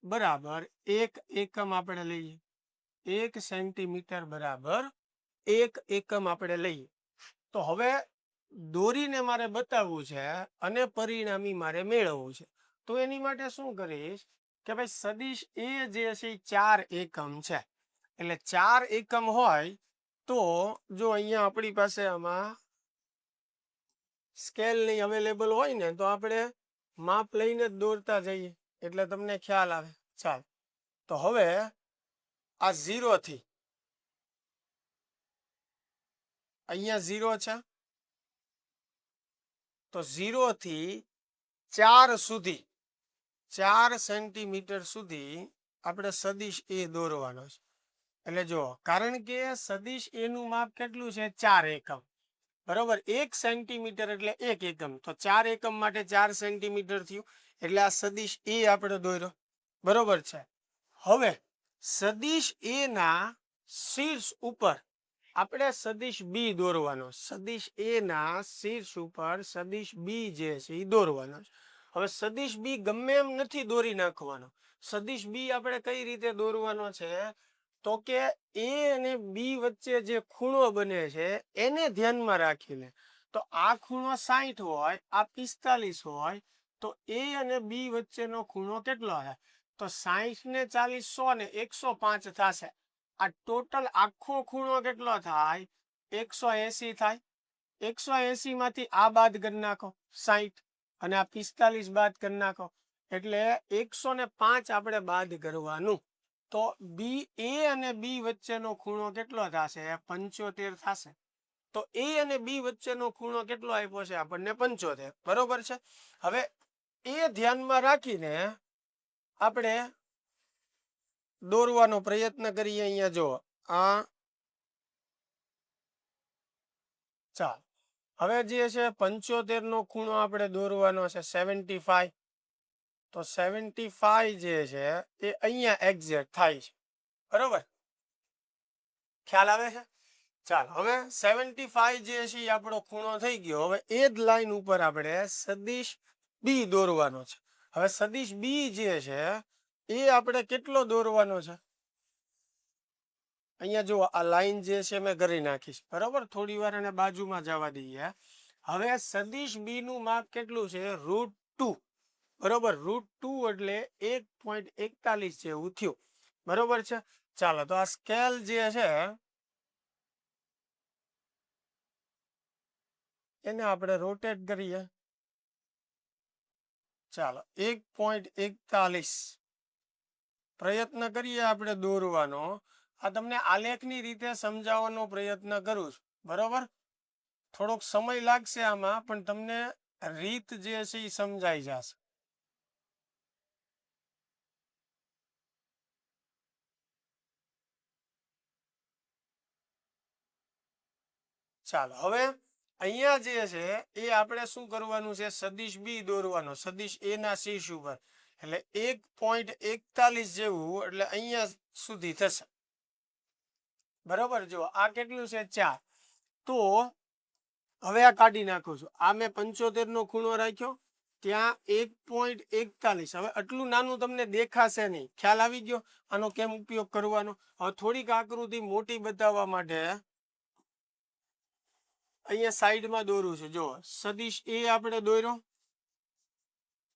બરાબર 1 એકમ આપણે લઈએ, 1 સેન્ટીમીટર બરાબર 1 એકમ આપણે લઈએ. તો હવે દોરીને મારે બતાવવું છે અને પરિણામી મારે મેળવવું છે, તો એની માટે શું કરીશ કે ભાઈ સદિશ એ જે છે 4 એકમ છે, એટલે 4 એકમ હોય તો જો અહીંયા આપણી પાસે આમાં સ્કેલ નહીં અવેલેબલ હોય ને તો આપણે માપ લઈને જ દોરતા જઈએ, એટલે તમને ખ્યાલ આવે. ચાલ, તો હવે આ 0 થી અહીંયા 0 છે, તો 0 થી 4 સુધી 4 સેન્ટીમીટર સુધી આપણે સદિશ એ દોરવાનો છે. એટલે જો, કારણ કે સદિશ એ નું માપ કેટલું છે 4 એકમ, બરોબર? 1 સેન્ટીમીટર એટલે 1 એકમ, તો 4 એકમ માટે 4 સેન્ટીમીટર થયું, એટલે આ સદિશ એ આપણે દોર્યો, બરોબર છે. હવે સદિશ એ ના શીર્ષ ઉપર આપણે સદિશ બી દોરવાનો, સદિશ એ ના શીર્ષ ઉપર સદિશ બી જે છે એ દોરવાનો. હવે સદિશ બી ગમે એમ નથી દોરી નાખવાનો. સદિશ બી આપણે કઈ રીતે દોરવાનો છે તો કે એ અને બી વચ્ચે જે ખૂણો બને છે એને ધ્યાનમાં રાખીને, તો આ ખૂણો 60 હોય, આ 45 હોય, તો એ અને બી વચ્ચેનો ખૂણો કેટલો છે? તો 60 ને 40 100 ને 105 થશે. આ ટોટલ આખો ખૂણો કેટલો થાય? 180 થાય. 180 માંથી આ બાદ કરી નાખો 60, અને આ 45 બાદ કરી નાખો, એટલે 105 આપણે બાદ કરવાનું. તો બી એ અને બી વચ્ચેનો ખૂણો કેટલો થશે? 75 થશે. તો એ અને બી વચ્ચેનો ખૂણો કેટલો આપ્યો છે આપણને? 75, બરોબર છે. હવે એ ધ્યાનમાં રાખીને આપણે દોરવાનો પ્રયત્ન કરીએ. અહીંયા જો આ ચાલ, હવે જે છે 75 નો ખૂણો આપણે દોરવાનો છે 75, તો 75 જે છે એ અહીંયા એક્ઝેક્ટ થાય છે, બરોબર? ખ્યાલ આવે છે? ચાલ, હવે 75 જે છે એ આપણો ખૂણો થઈ ગયો. હવે એ જ લાઈન ઉપર આપણે સદિશ બી દોરવાનો છે. હવે સદિશ બી જે છે એ આપણે કેટલો દોરવાનો છે? અહીંયા જુઓ આ લાઈન જે છે મેં કરી નાખીશ, બરાબર. થોડી વાર એને બાજુમાં જવા દઈએ. હવે સદિશ બી નું માપ કેટલું છે? √2, બરોબર. √2 એટલે 1.41 જેવું થયું, બરોબર છે. ચાલો તો આ સ્કેલ જે છે એને આપણે રોટેટ કરીએ. ચાલો 1.41 પ્રયત્ન કરીએ આપણે દોરવાનો. આ તમને આલેખની રીતે સમજાવવાનો પ્રયત્ન કરું છું, બરોબર. થોડોક સમય લાગશે આમાં, પણ તમને રીત જે છે એ સમજાઈ જશે. ચાલો હવે અહીંયા જે છે એ આપણે શું કરવાનું છે? સદિશ બી દોરવાનો, સદિશ એ ના શીર્ષ ઉપર. એટલે 1.41 જેવું, એટલે અહીંયા સુધી થશે, બરોબર. જો આ કેટલું છે? 4. તો હવે આ કાઢી નાખું છું. આ મેં 75 નો ખૂણો રાખ્યો, ત્યાં 1.41. હવે આટલું નાનું તમને દેખાશે નહીં. ખ્યાલ આવી ગયો આનો કેમ ઉપયોગ કરવાનો? હવે થોડીક આકૃતિ મોટી બતાવવા માટે અહીંયા સાઈડમાં દોરું છું. જો સદિશ એ આપણે દોર્યો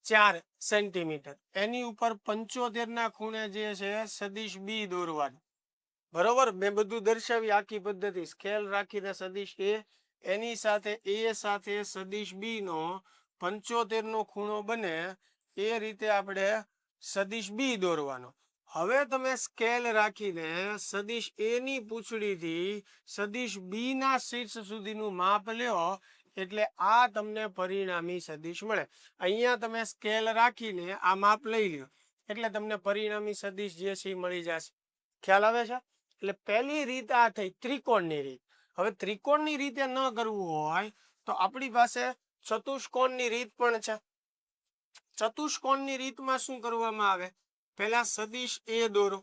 4 સેન્ટીમીટર, એની ઉપર 75 ના ખૂણે જે છે સદિશ બી દોરવાનું, બરોબર. મેં બધું દર્શાવી આખી પદ્ધતિ, સ્કેલ રાખીને સદિશ એ, એની સાથે એ સાથે સદિશ બી નો 75 નો ખૂણો બને એ રીતે આપણે સદિશ બી દોરવાનો. હવે તમે સ્કેલ રાખીને સદિશ એ ની પૂંછડીથી સદિશ બી ના શીર્ષ સુધીનું માપ લ્યો, એટલે આ તમને પરિણામી સદિશ મળે. અહીંયા તમે સ્કેલ રાખીને આ માપ લઈ લ્યો, એટલે તમને પરિણામી સદિશ જે છે મળી જશે. ખ્યાલ આવે છે? એટલે પહેલી રીત આ થઈ ત્રિકોણની રીત. હવે ત્રિકોણની રીતે ન કરવું હોય તો આપણી પાસે ચતુષ્કોણની રીત પણ છે. ચતુષ્કોણની રીતમાં શું કરવામાં આવે? પહેલા સદિશ એ દોરો,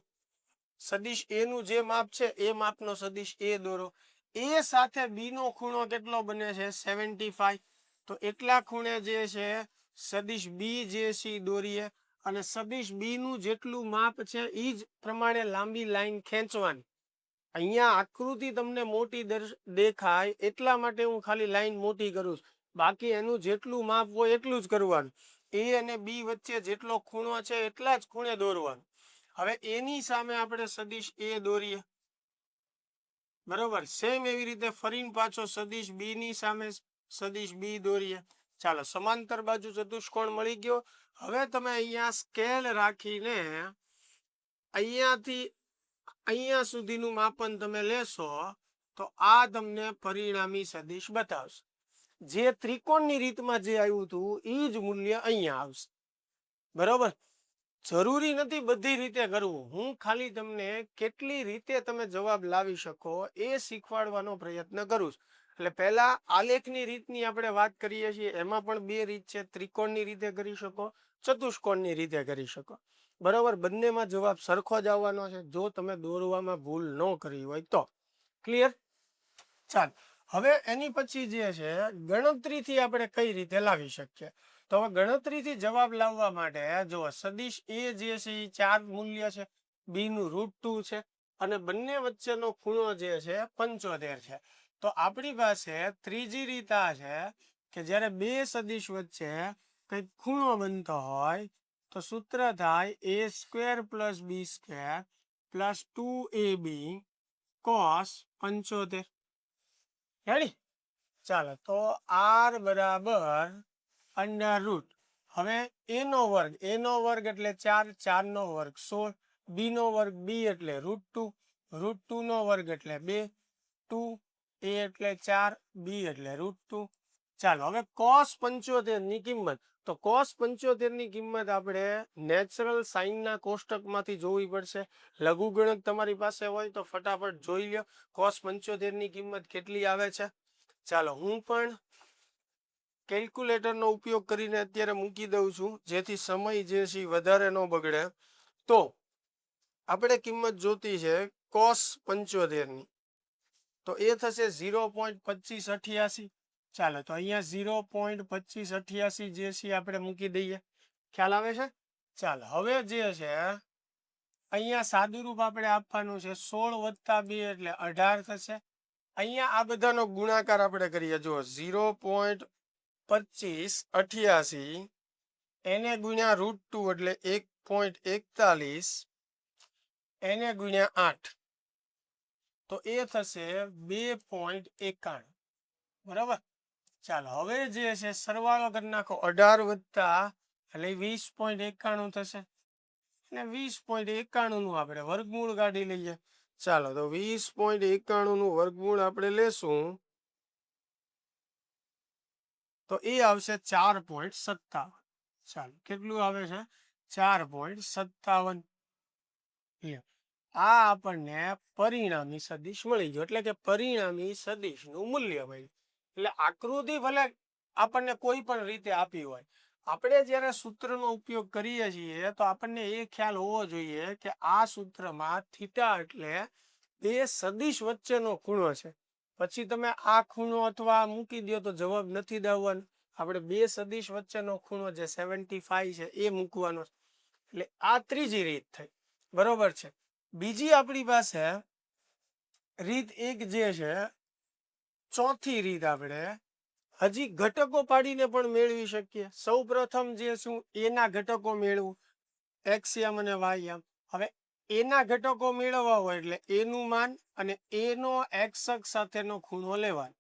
સદિશ એ નું જે માપ છે એ માપનો સદિશ એ દોરો. એ સાથે બી નો ખૂણો કેટલો બને છે? 75. તો એટલા ખૂણે જે છે સદિશ બી જે છે દોરીએ, અને સદિશ બી નું જેટલું માપ છે એ જ પ્રમાણે લાંબી લાઈન ખેંચવાની. અહીંયા આકૃતિ તમને મોટી દેખાય એટલા માટે હું ખાલી લાઈન મોટી કરું છું, બાકી એનું જેટલું માપ હોય એટલું જ કરવાનું. એ અને બી વચ્ચે જેટલો ખૂણો છે એટલા જ ખૂણે દોરવાનું. હવે એની સામે આપણે સદિશ એ દોરીએ, બરોબર. સેમ એવી રીતે ફરીને પાછો સદિશ બી ની સામે સદિશ બી દોરીએ. ચાલો સમાંતર બાજુ ચતુષ્કોણ મળી ગયો. હવે તમે અહીંયા સ્કેલ રાખીને અહીંયાથી અહીંયા સુધીનું માપન તમે લેશો તો આ તમને પરિણામી સદિશ બતાવશે. જે ત્રિકોણની રીતમાં જે આવ્યું હતું એ જ મૂલ્ય અહીંયા આવશે, બરોબર. જરૂરી નથી બધી રીતે કરવું, હું ખાલી તમને કેટલી રીતે તમે જવાબ લાવી શકો એ શીખવાડવાનો પ્રયત્ન કરું છું. એટલે પહેલા આલેખની રીતની આપણે વાત કરીએ છીએ, એમાં પણ બે રીત છે. ત્રિકોણની રીતે કરી શકો, ચતુષ્કોણની રીતે કરી શકો, બરોબર. બંનેમાં જવાબ સરખો જ આવવાનો છે જો તમે દોરવામાં ભૂલ ન કરી હોય તો. ક્લિયર? ચાલ હવે એની પછી જે છે ગણતરીથી આપણે કઈ રીતે લાવી શકીએ? તો હવે ગણતરીથી જવાબ લાવવા માટે જો સદિશ એ જે છે એ 4 મૂલ્ય છે, બી નું √2 છે, અને બંને વચ્ચેનો ખૂણો જે છે 75 છે. તો આપણી પાસે ત્રીજી રીત આ છે કે જ્યારે બે સદિશ વચ્ચે કંઈક ખૂણો બનતો હોય તો સૂત્ર થાય a² + b² + 2ab cos 75. Ready? ચાલો તો r બરાબર √. હવે a નો વર્ગ, a નો વર્ગ એટલે 4, 4 નો વર્ગ 16, b નો વર્ગ b એટલે √2, √2 નો વર્ગ એટલે 2, 2 a એટલે 4, b એટલે √2. ચાલો હવે cos 75 ની કિંમત, તો cos 75 ની કિંમત આપણે નેચરલ સાઇનના કોષ્ટકમાંથી જોવી પડશે. લઘુગણક તમારી પાસે હોય તો ફટાફટ જોઈ લો cos 75 ની કિંમત કેટલી આવે છે. ચાલો હું પણ કેલ્ક્યુલેટરનો ઉપયોગ કરીને અત્યારે મૂકી દઉં છું જેથી સમય જે છે વધારે ન બગડે. તો આપણે કિંમત જોતી છે cos 75 ની, તો એ થશે 0.2588. ચાલો તો અહીંયા 0.2588 જે છે આપણે મૂકી દઈએ. ખ્યાલ આવે છે? ચાલ હવે જે છે અહીંયા સાદુરૂપ આપણે આપવાનું છે 16 + 2 એટલે 18 થશે. અહીંયા આ બધાનો ગુણાકાર આપણે કરીએ જો 0.2588 એને ગુણ્યા √2 એટલે 1.41 એને ગુણ્યા 8 તો એ થશે 2.91. બરાબર. ચાલો હવે જે છે સરવાળો કરી નાખો 18 વત્તા એટલે 20.91 થશે અને 20.91 નું આપણે વર્ગમૂળ કાઢી લઈએ. ચાલો તો 20.91 નું વર્ગમૂળ આપણે લેશું તો એ આવશે 4.57. ચાલો કેટલું આવે છે 4.57. આ આપણને પરિણામી સદિશ મળી ગયો એટલે કે પરિણામી સદિશનું મૂલ્ય મળ્યું. એટલે આકૃતિ ભલે આપણને કોઈ પણ રીતે આપી હોય, આપણે જ્યારે સૂત્રનો ઉપયોગ કરીએ છીએ તો આપણને એ ખ્યાલ હોવો જોઈએ કે આ સૂત્રમાં થીટા એટલે બે સદિશ વચ્ચેનો ખૂણો છે. પછી તમે આ ખૂણો અથવા મૂકી દો તો જવાબ નથી દેવાનો. આપણે બે સદિશ વચ્ચેનો ખૂણો જે 75 છે એ મૂકવાનો. એટલે આ ત્રીજી રીત થઈ. બરોબર છે. બીજી આપણી પાસે રીત એક જે છે ચોથી રીત આપણે હજી ઘટકો પાડીને પણ મેળવી શકીએ. સૌ પ્રથમ જે શું એના ઘટકો મેળવું એક્સયામ અને વાયયામ. હવે એના ઘટકો મેળવવા હોય એટલે એનું માન અને એનો એક્સ અક્ષ સાથેનો ખૂણો લેવાનો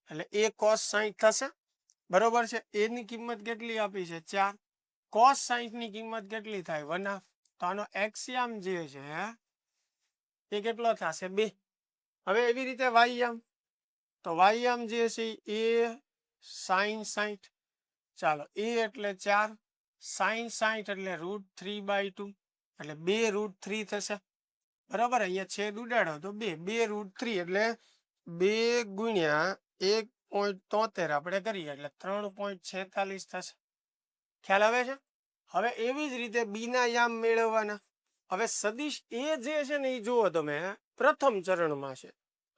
એટલે એ cos 60 થશે. બરોબર છે. એની કિંમત કેટલી આપી છે 4. cos 60 ની કિંમત કેટલી થાય 1/2. તો આનો એક્સયામ જે છે એ કેટલો થશે 2. હવે એવી રીતે વાયયામ તો વાયયામ જે છે એ sin 60. ચાલો એ એટલે 4 sin 60 એટલે √3/2 એટલે 2√3 થશે. બરાબર. અહીંયા છેદ ઉડાડો તો 2√3 એટલે 2 ગુણ્યા 1.73 આપણે કરીએ એટલે 3.46 થશે. ખ્યાલ આવે છે. હવે એવી જ રીતે બીના યામ મેળવવાના. હવે સદિશ એ જે છે ને એ જુઓ તમે પ્રથમ ચરણમાં છે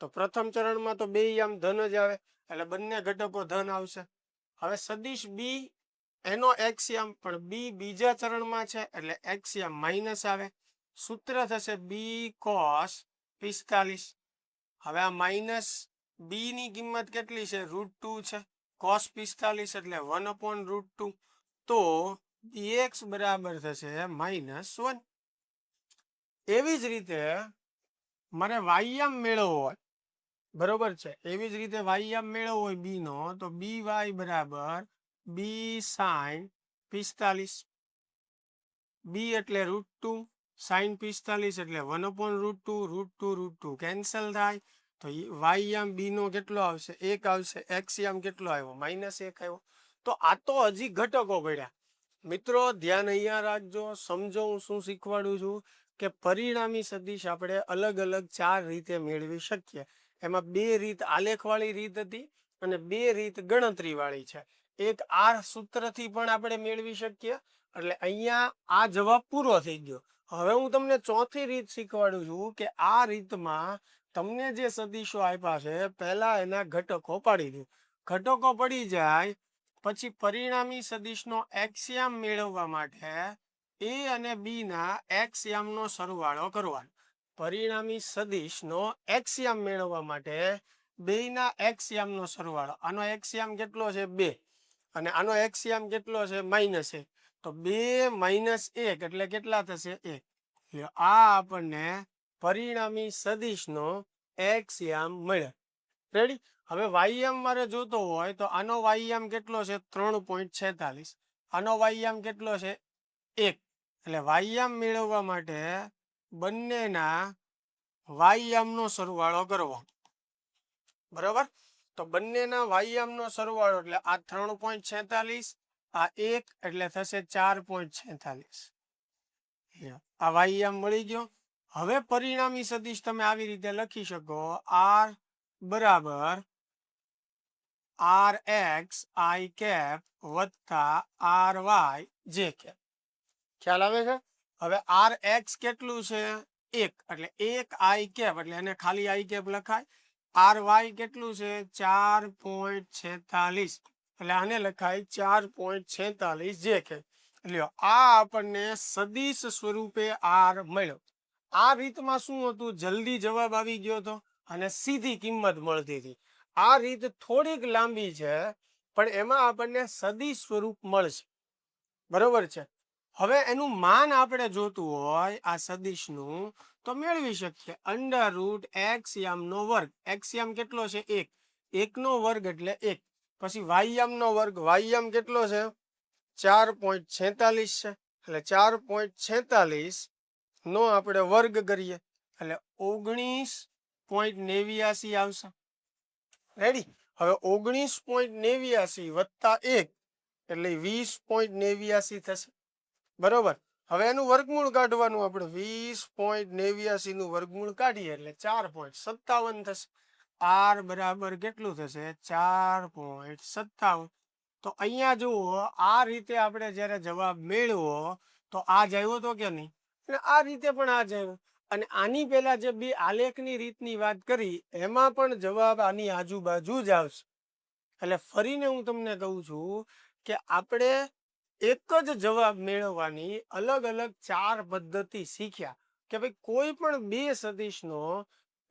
તો પ્રથમ ચરણમાં તો બે યામ ધન જ આવે એટલે બંને ઘટકો ધન આવશે. હવે સદિશ બી એનો એક્સયામ પણ બી બીજા ચરણમાં છે એટલે એક્સયામ માઇનસ આવે. સૂત્ર થશે બી cos 45. હવે આ માઇનસ બી ની કિંમત કેટલી છે √2 છે. cos 45 એટલે 1/√2 તો bx બરાબર થશે -1. એવી જ રીતે મારે વાયયામ મેળવવો હોય. બરોબર છે. એવી જ રીતે વાયયામ મેળવવો હોય બી નો તો by બરાબર b sin 45. બી એટલે √2 sin 45 એટલે 1/√2 √2 કેન્સલ થાય તો વાયયામ બી નો કેટલો આવશે 1 આવશે. એક્સયામ કેટલો આવ્યો -1 આવ્યો. તો આ તો હજી ઘટકો પડ્યા. મિત્રો ધ્યાન અહીંયા રાખજો. સમજો હું શું શીખવાડું છું કે પરિણામી સદિશ આપણે અલગ અલગ 4 રીતે મેળવી શકીએ. એમાં 2 રીત આલેખવાળી રીત હતી અને 2 રીત ગણતરીવાળી છે. એક આ સૂત્રથી પણ આપણે મેળવી શકીએ. એટલે અહીંયા આ જવાબ પૂરો થઈ ગયો. હવે હું તમને ચોથી રીત શીખવાડું છું કે આ રીતમાં તમને જે સદિશો આપ્યા છે પહેલા એના ઘટકો પાડી દો. ઘટકો પડી જાય પછી પરિણામી સદિશનો એક્સયામ મેળવવા માટે એ અને બી ના એક્સયામનો સરવાળો કરવાનો. પરિણામી સદિશનો એક્સયામ મેળવવા માટે બેયના એક્સયામનો સરવાળો. આનો એક્સયામ કેટલો છે 2 અને આનો એક્સયામ કેટલો છે -1. તો 2 - 1 એટલે કેટલા થશે 1. આ આપણને પરિણામી સદિશનો એક્સયામ મળ્યો. રેડી. હવે વાયયામ મારે જોતો હોય તો આનો વાયયામ કેટલો છે 3.46. આનો વાયયામ કેટલો છે 1. એટલે વાયયામ મેળવવા માટે બંનેના વાયયામનો સરવાળો કરવો. બરાબર. તો બંનેના વાયયામનો સરવાળો એટલે આ 3.46 આ 1 એટલે થશે 4.46. આ વાયયામ મળી ગયો. હવે પરિણામી સદિશ તમે આવી રીતે લખી શકો r બરાબર rx i કેપ વત્તા ry j કેપ. ખ્યાલ આવે છે. હવે rx કેટલું છે 1 એટલે 1 i કેપ એટલે એને ખાલી i કેપ લખાય. ry કેટલું છે 4.46 એટલે આને લખાય 4.46 જે કેપ. લ્યો આ આપણને સદિશ સ્વરૂપે આર મળ્યો. આ રીતમાં શું હતું, જલ્દી જવાબ આવી ગયો હતો અને સીધી કિંમત મળતી હતી. આ રીત થોડીક લાંબી છે પણ એમાં આપણને સદિશ સ્વરૂપ મળશે. બરોબર છે. હવે એનું માન આપણે જોતું હોય આ સદિશનું તો મેળવી શકીએ. અંડર રૂટ એક્સ યામનો વર્ગ. એક્સ યામ કેટલો છે? 1. 1 નો વર્ગ એટલે 1. પછી વાય યામનો વર્ગ. વાય યામ કેટલો છે? 4.46 છે. એટલે 4.46 નો આપણે વર્ગ કરીએ એટલે 19.89 આવશે. રેડી. હવે 19.89 વત્તા 1 એટલે 20.89 થશે. બરોબર. હવે એનું વર્ગમૂળ કાઢવાનું આપણે. 20.89 નું વર્ગમૂળ કાઢીએ એટલે 4.57 થશે. આર બરાબર કેટલું થશે? 4.57. તો અહીંયા જુઓ, આ રીતે આપણે જ્યારે જવાબ મેળવો તો આ જ આવ્યો તો કે નહીં? અને આ રીતે પણ આ જ આવ્યો. અને આની પહેલા જે બે આલેખની રીતની વાત કરી એમાં પણ જવાબ આની આજુબાજુ જ આવશે. એટલે ફરીને હું તમને કહું છું કે આપણે એક જ જવાબ મેળવવાની અલગ અલગ 4 પદ્ધતિ શીખ્યા કે ભાઈ કોઈ પણ બે સદિશનો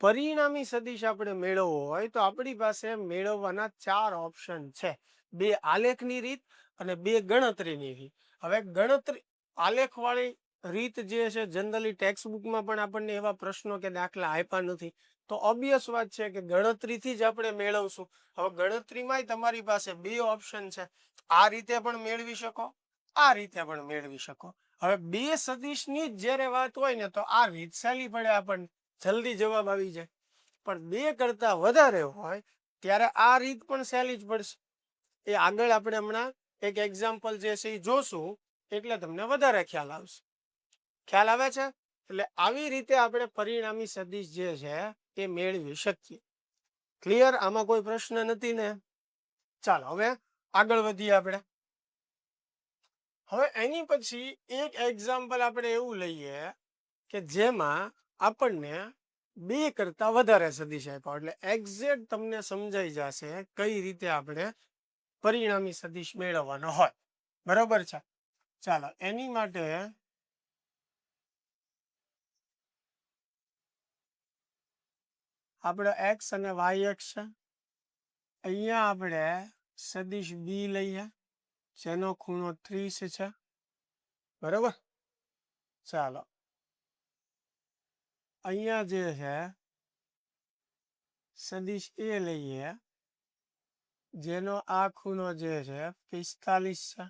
પરિણામી સદિશ આપણે મેળવવો હોય તો આપણી પાસે મેળવવાના 4 ઓપ્શન છે. બે આલેખની રીત અને બે ગણતરીની રીત. હવે ગણતરી આલેખવાળી રીત જે છે જનરલી ટેક્સ્ટબુકમાં પણ આપણને એવા પ્રશ્નો કે દાખલા આપ્યા નથી. તો ઓબ્વિયસ વાત છે કે ગણતરીથી જ આપણે મેળવશું. હવે ગણતરીમાંય તમારી પાસે બે ઓપ્શન છે. આ રીતે પણ મેળવી શકો, આ રીતે પણ મેળવી શકો. હવે બે સદિશની જ જ્યારે વાત હોય ને તો આ રીત સહેલી પડે આપણને, જલ્દી જવાબ આવી જાય. પણ બે કરતા વધારે હોય ત્યારે આ રીત પણ સહેલી જ પડશે. એ આગળ આપણે હમણાં એક એક્ઝામ્પલ જે છે એ જોશું એટલે તમને વધારે ખ્યાલ આવશે. ખ્યાલ આવે છે? એટલે આવી રીતે આપણે પરિણામી સદિશ જે છે એ મેળવી શકીએ. ક્લિયર? આમાં કોઈ પ્રશ્ન નથી ને? ચાલો હવે આગળ વધીએ આપણે. હવે એની પછી એક એક્ઝામ્પલ આપણે એવું લઈએ કે જેમાં આપણને બે કરતા વધારે સદિશ આપ્યા. એટલે એક્ઝેક્ટ તમને સમજાઈ જશે કઈ રીતે આપણે પરિણામી સદિશ મેળવવાનો હોય. બરોબર છે? ચાલો એની માટે આપણો એક્સ અને વાય એક્સ છે. અહીંયા આપણે સદિશ બી લઈએ જેનો ખૂણો 30 છે. બરોબર. ચાલો અહીંયા જે છે સદિશ એ લઈએ જેનો આ ખૂણો જે છે 45 છે.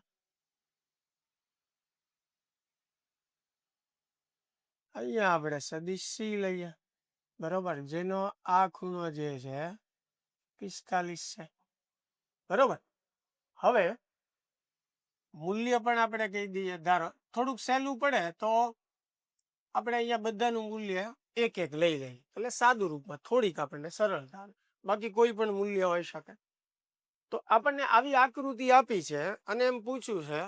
અહીંયા આપણે સદિશ સી લઈએ. બરોબર. જેનો આ ખૂણો જે છે 45 છે. બરોબર. હવે મૂલ્ય પણ આપણે કહી દઈએ. ધારો થોડુંક સહેલું પડે તો આપણે અહીંયા બધાનું મૂલ્ય એક એક લઈ લઈએ એટલે સાદું રૂપમાં થોડીક આપણને સરળતા આવે. બાકી કોઈ પણ મૂલ્ય હોઈ શકે. તો આપણને આવી આકૃતિ આપી છે અને એમ પૂછ્યું છે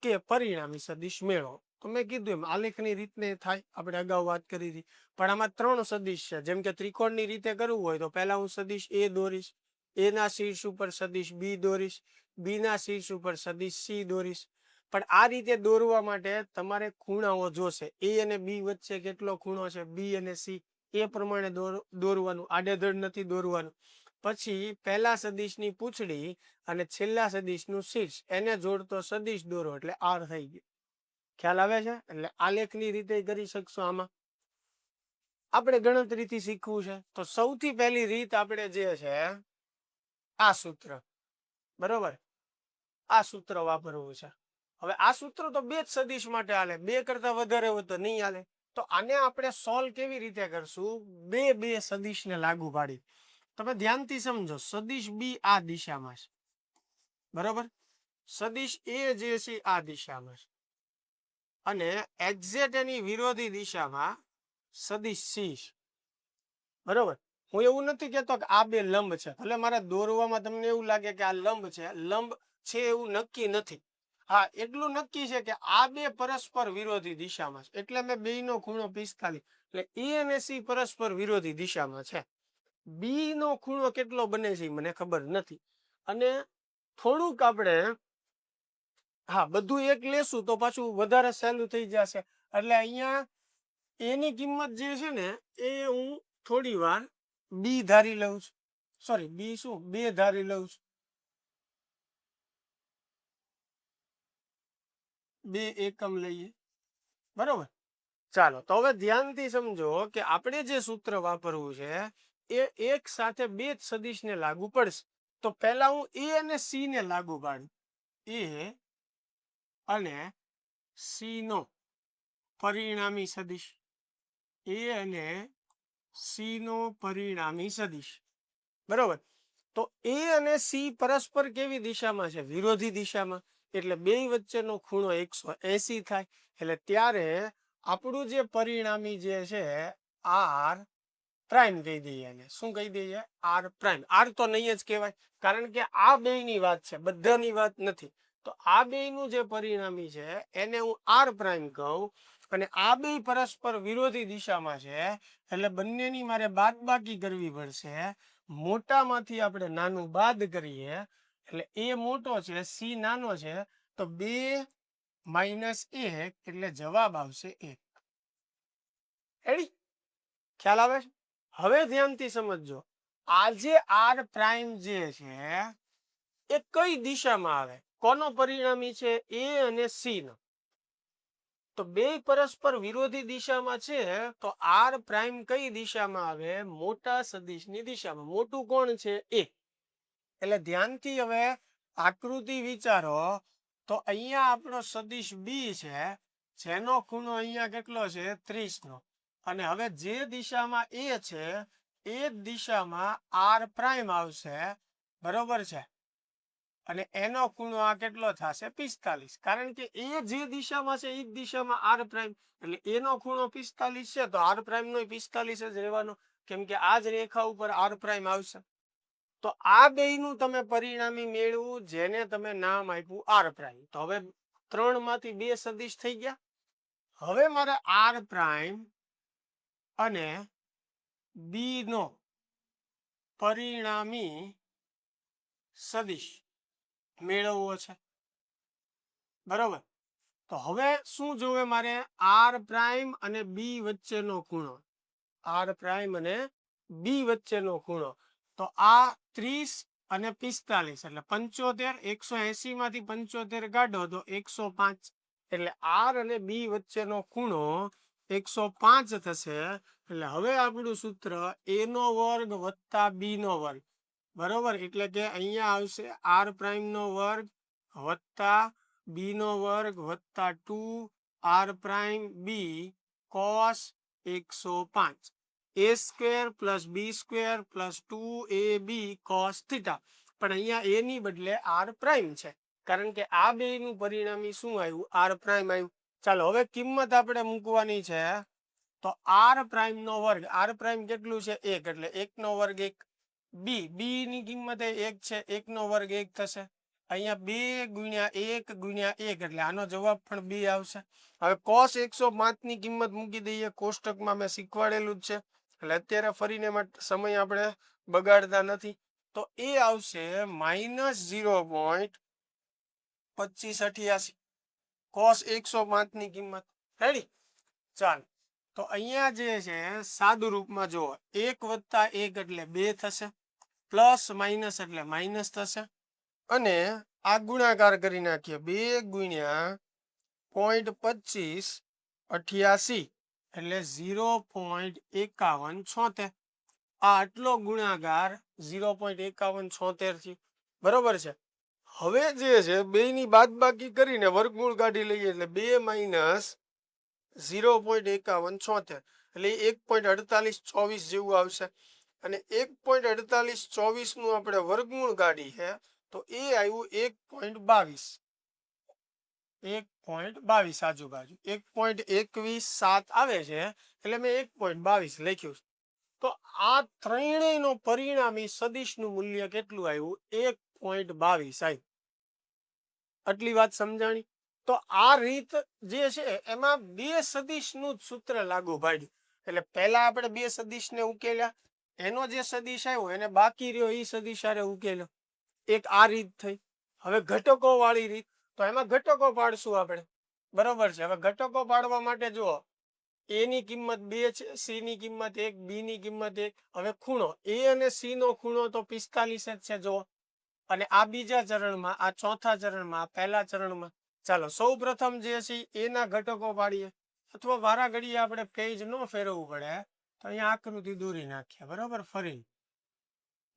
કે પરિણામી સદિશ મેળવો. તો મેં કીધું એમ આલેખની રીતને થાય, આપણે અગાઉ વાત કરી હતી. પણ આમાં 3 સદિશ છે. જેમ કે ત્રિકોણની રીતે કરવું હોય તો પહેલા હું સદિશ એ દોરીશ, એ ના શીર્ષ ઉપર સદિશ બી દોરીશ, બી ના શીર્ષ ઉપર સદિશ સી દોરીશ. પણ આ રીતે દોરવા માટે તમારે ખૂણાઓ જોશે. એ અને બી વચ્ચે કેટલો ખૂણો છે, બી અને સી, એ પ્રમાણે દોરવાનું, આડેધડ નથી દોરવાનું. પછી પહેલા સદિશની પૂંછડી અને છેલ્લા સદિશનું શીર્ષ એને જોડતો સદિશ દોરો એટલે આર થઈ ગયો. ખ્યાલ આવે છે? એટલે આલેખની રીતે કરી શકશો. આમાં આપણે ગણતરીથી શીખવું છે તો સૌથી પહેલી રીત આપણે જે છે આ સૂત્ર. બરોબર. આ સૂત્ર વાપરવું છે. હવે આ સૂત્ર તો બે જ સદિશ માટે હાલે, બે કરતા વધારે હોય તો નહીં હાલે. તો આને આપણે સોલ્વ કેવી રીતે કરશું? બે સદિશને લાગુ પાડી. તમે ધ્યાનથી સમજો. સદિશ બી આ દિશામાં છે. બરોબર. સદિશ એ જે છે આ દિશામાં છે અને એક્ઝેક્ટ એની વિરોધી દિશામાં સદિશ સી છે. બરોબર. હું એવું નથી કહેતો કે આ બે લંબ છે. ભલે મારા દોરવામાં તમને એવું લાગે કે આ લંબ છે, લંબ છે એવું નક્કી નથી. હા, એટલું નક્કી છે કે આ બે પરસ્પર વિરોધી દિશામાં છે. એટલે મેં બેયનો ખૂણો 45. એટલે એ અને સી પરસ્પર વિરોધી દિશામાં છે. બી નો ખૂણો કેટલો બને છે મને ખબર નથી. અને થોડુંક આપણે હા બધું એક લેશું તો પાછું વધારે સહેલું થઈ જશે. એટલે અહીંયા એની કિંમત જે છે ને એ હું થોડી વાર બી ધારી લઉં છું. સોરી બી શું 2 ધારી લઉં છું. 2 એકમ લઈએ. બરોબર. ચાલો તો હવે ધ્યાનથી સમજો કે આપણે જે સૂત્ર વાપરવું છે એ એક સાથે બે જ સદિશને લાગુ પડશે. તો પહેલા હું એ અને સી ને લાગુ પાડું. એ અને સી નો પરિણામી સદિશ. એ અને સી નો પરિણામી સદિશ. બરોબર. તો એ અને સી પરસ્પર કેવી દિશામાં છે? વિરોધી દિશામાં. એટલે બે વચ્ચેનો ખૂણો 180 થાય. એટલે ત્યારે આપણું જે પરિણામી જે છે આર પ્રાઇમ કહી દઈએ એને. શું કહી દઈએ? R prime. આર તો નહીં જ કહેવાય, કારણ કે આ બેયની વાત છે, બધાની વાત નથી. તો આ બેયનું જે પરિણામી છે એને હું આર પ્રાઇમ કહું. અને આ બે પરસ્પર વિરોધી દિશામાં છે એટલે બંનેની મારે બાદબાકી કરવી પડશે. મોટામાંથી આપણે નાનું બાદ કરીએ એટલે એ મોટો છે, સી નાનો છે, તો 2 - 1 એટલે જવાબ આવશે 1. રેડી? ખ્યાલ આવે છે? હવે ધ્યાનથી સમજજો. આ જે આર પ્રાઇમ જે છે એ કઈ દિશામાં આવે? કોનો પરિણામી છે? એ અને સી નો. તો બે પરસ્પર વિરોધી દિશામાં છે તો આર પ્રાઇમ કઈ દિશામાં આવે? મોટા સદિશની દિશામાં. મોટું કોણ છે? એ. એટલે ધ્યાનથી હવે આકૃતિ વિચારો. તો અહીંયા આપણો સદિશ બી છે, જેનો ખૂણો અહીંયા કેટલો છે? 30 નો. અને હવે જે દિશામાં એ છે એ જ દિશામાં આર પ્રાઇમ આવશે. બરોબર છે? અને એનો ખૂણો આ કેટલો થશે? 45. કારણ કે એ જે દિશામાં છે એ જ દિશામાં આર પ્રાઇમ. એટલે એનો ખૂણો 45 છે તો આર પ્રાઇમ નો 45 જ રહેવાનો, કેમ કે આ જ રેખા ઉપર આર પ્રાઇમ આવશે. તો આ બેયનું તમે પરિણામી મેળવું જેને તમે નામ આપ્યું આર પ્રાઇમ. તો હવે 3 માંથી 2 સદિશ થઈ ગયા. હવે મારે આર પ્રાઇમ અને બી નો પરિણામી સદિશ મેળવવો છે. બરોબર. તો હવે શું જોવે મારે? આર પ્રાઇમ અને બી વચ્ચેનો ખૂણો. આર પ્રાઇમ અને બી વચ્ચેનો ખૂણો. તો આ 30 અને 45 એટલે 75. 180 માંથી 75 કાઢો તો 105. એટલે આર અને બી વચ્ચેનો ખૂણો 105 થશે. એટલે હવે આપણું સૂત્ર એ નો વર્ગ વત્તા બી નો વર્ગ. બરોબર. એટલે કે અહીંયા આવશે આર પ્રાઇમ નો વર્ગ વત્તા બી નો વર્ગ વત્તા 2 R prime B cos 105. a square plus B square plus 2ab cos theta. પણ અહીંયા એ ની બદલે આર પ્રાઇમ છે, કારણ કે આ બેયનું પરિણામી શું આવ્યું? આર પ્રાઇમ આવ્યું. ચાલો હવે કિંમત આપણે મૂકવાની છે. તો આર પ્રાઇમ નો વર્ગ. આર પ્રાઇમ કેટલું છે? 1. એટલે 1 નો વર્ગ 1. બી ની કિંમત 1 છે, 1 નો વર્ગ 1 થશે. અહીંયા 2 ગુણ્યા 1 ગુણ્યા 1 એટલે આનો જવાબ પણ 2 આવશે. હવે cos 105 ની કિંમત મૂકી દઈએ. કોષ્ટકમાં મેં શીખવાડેલું જ છે, એટલે અત્યારે ફરીને સમય આપણે બગાડતા નથી. તો એ આવશે -0.2588 cos 105 ની કિંમત. રેડી? ચાલો તો અહીંયા જે છે સાદુ રૂપમાં જુઓ, 1 વત્તા 1 એટલે 2 થશે, પ્લસ માઇનસ એટલે માઇનસ થશે, અને આ ગુણાકાર કરી નાખીએ. 2 ગુણ્યા 0.2588 એટલે 0.5176. આ આટલો ગુણાકાર 0.5176 થી. બરોબર છે? હવે જે છે બેયની બાદબાકી કરીને વર્ગમૂળ કાઢી લઈએ એટલે 2 માઇનસ 0.5176 એટલે 1.4824 જેવું આવશે. અને 1.4824 નું આપણે વર્ગમૂળ કાઢીએ તો એ આવ્યું 1.22. 1.22 આજુબાજુ 1.217 આવે છે, એટલે મેં 1.22 લખ્યું. તો આ ત્રણેયનો પરિણામી સદિશનું મૂલ્ય કેટલું આવ્યું? 1.22 આવ્યું. આટલી વાત સમજાણી? તો આ રીત જે છે એમાં બે સદિશનું જ સૂત્ર લાગુ પાડ્યું. એટલે પહેલા આપણે બે સદિશને ઉકેલ્યા, એનો જે સદિશ આવ્યો એને બાકી રહ્યો એ સદિશ હારે ઉકેલ્યો. એક આ રીત થઈ. હવે ઘટકો વાળી રીત. તો એમાં ઘટકો પાડશું આપણે, બરોબર છે. હવે ઘટકો પાડવા માટે જુઓ, એ ની કિંમત 2 છે, સી ની કિંમત 1, બી ની કિંમત 1. હવે ખૂણો એ અને સી નો ખૂણો તો 45 જ છે જુઓ, અને આ બીજા ચરણમાં, આ ચોથા ચરણમાં, પહેલા ચરણમાં. ચાલો સૌ પ્રથમ જે છે એના ઘટકો પાડીએ, અથવા વારા ઘડીએ આપણે પેજ ન ફેરવવું પડે તો અહીંયા આકૃતિ દોરી નાખીએ, બરોબર. ફરી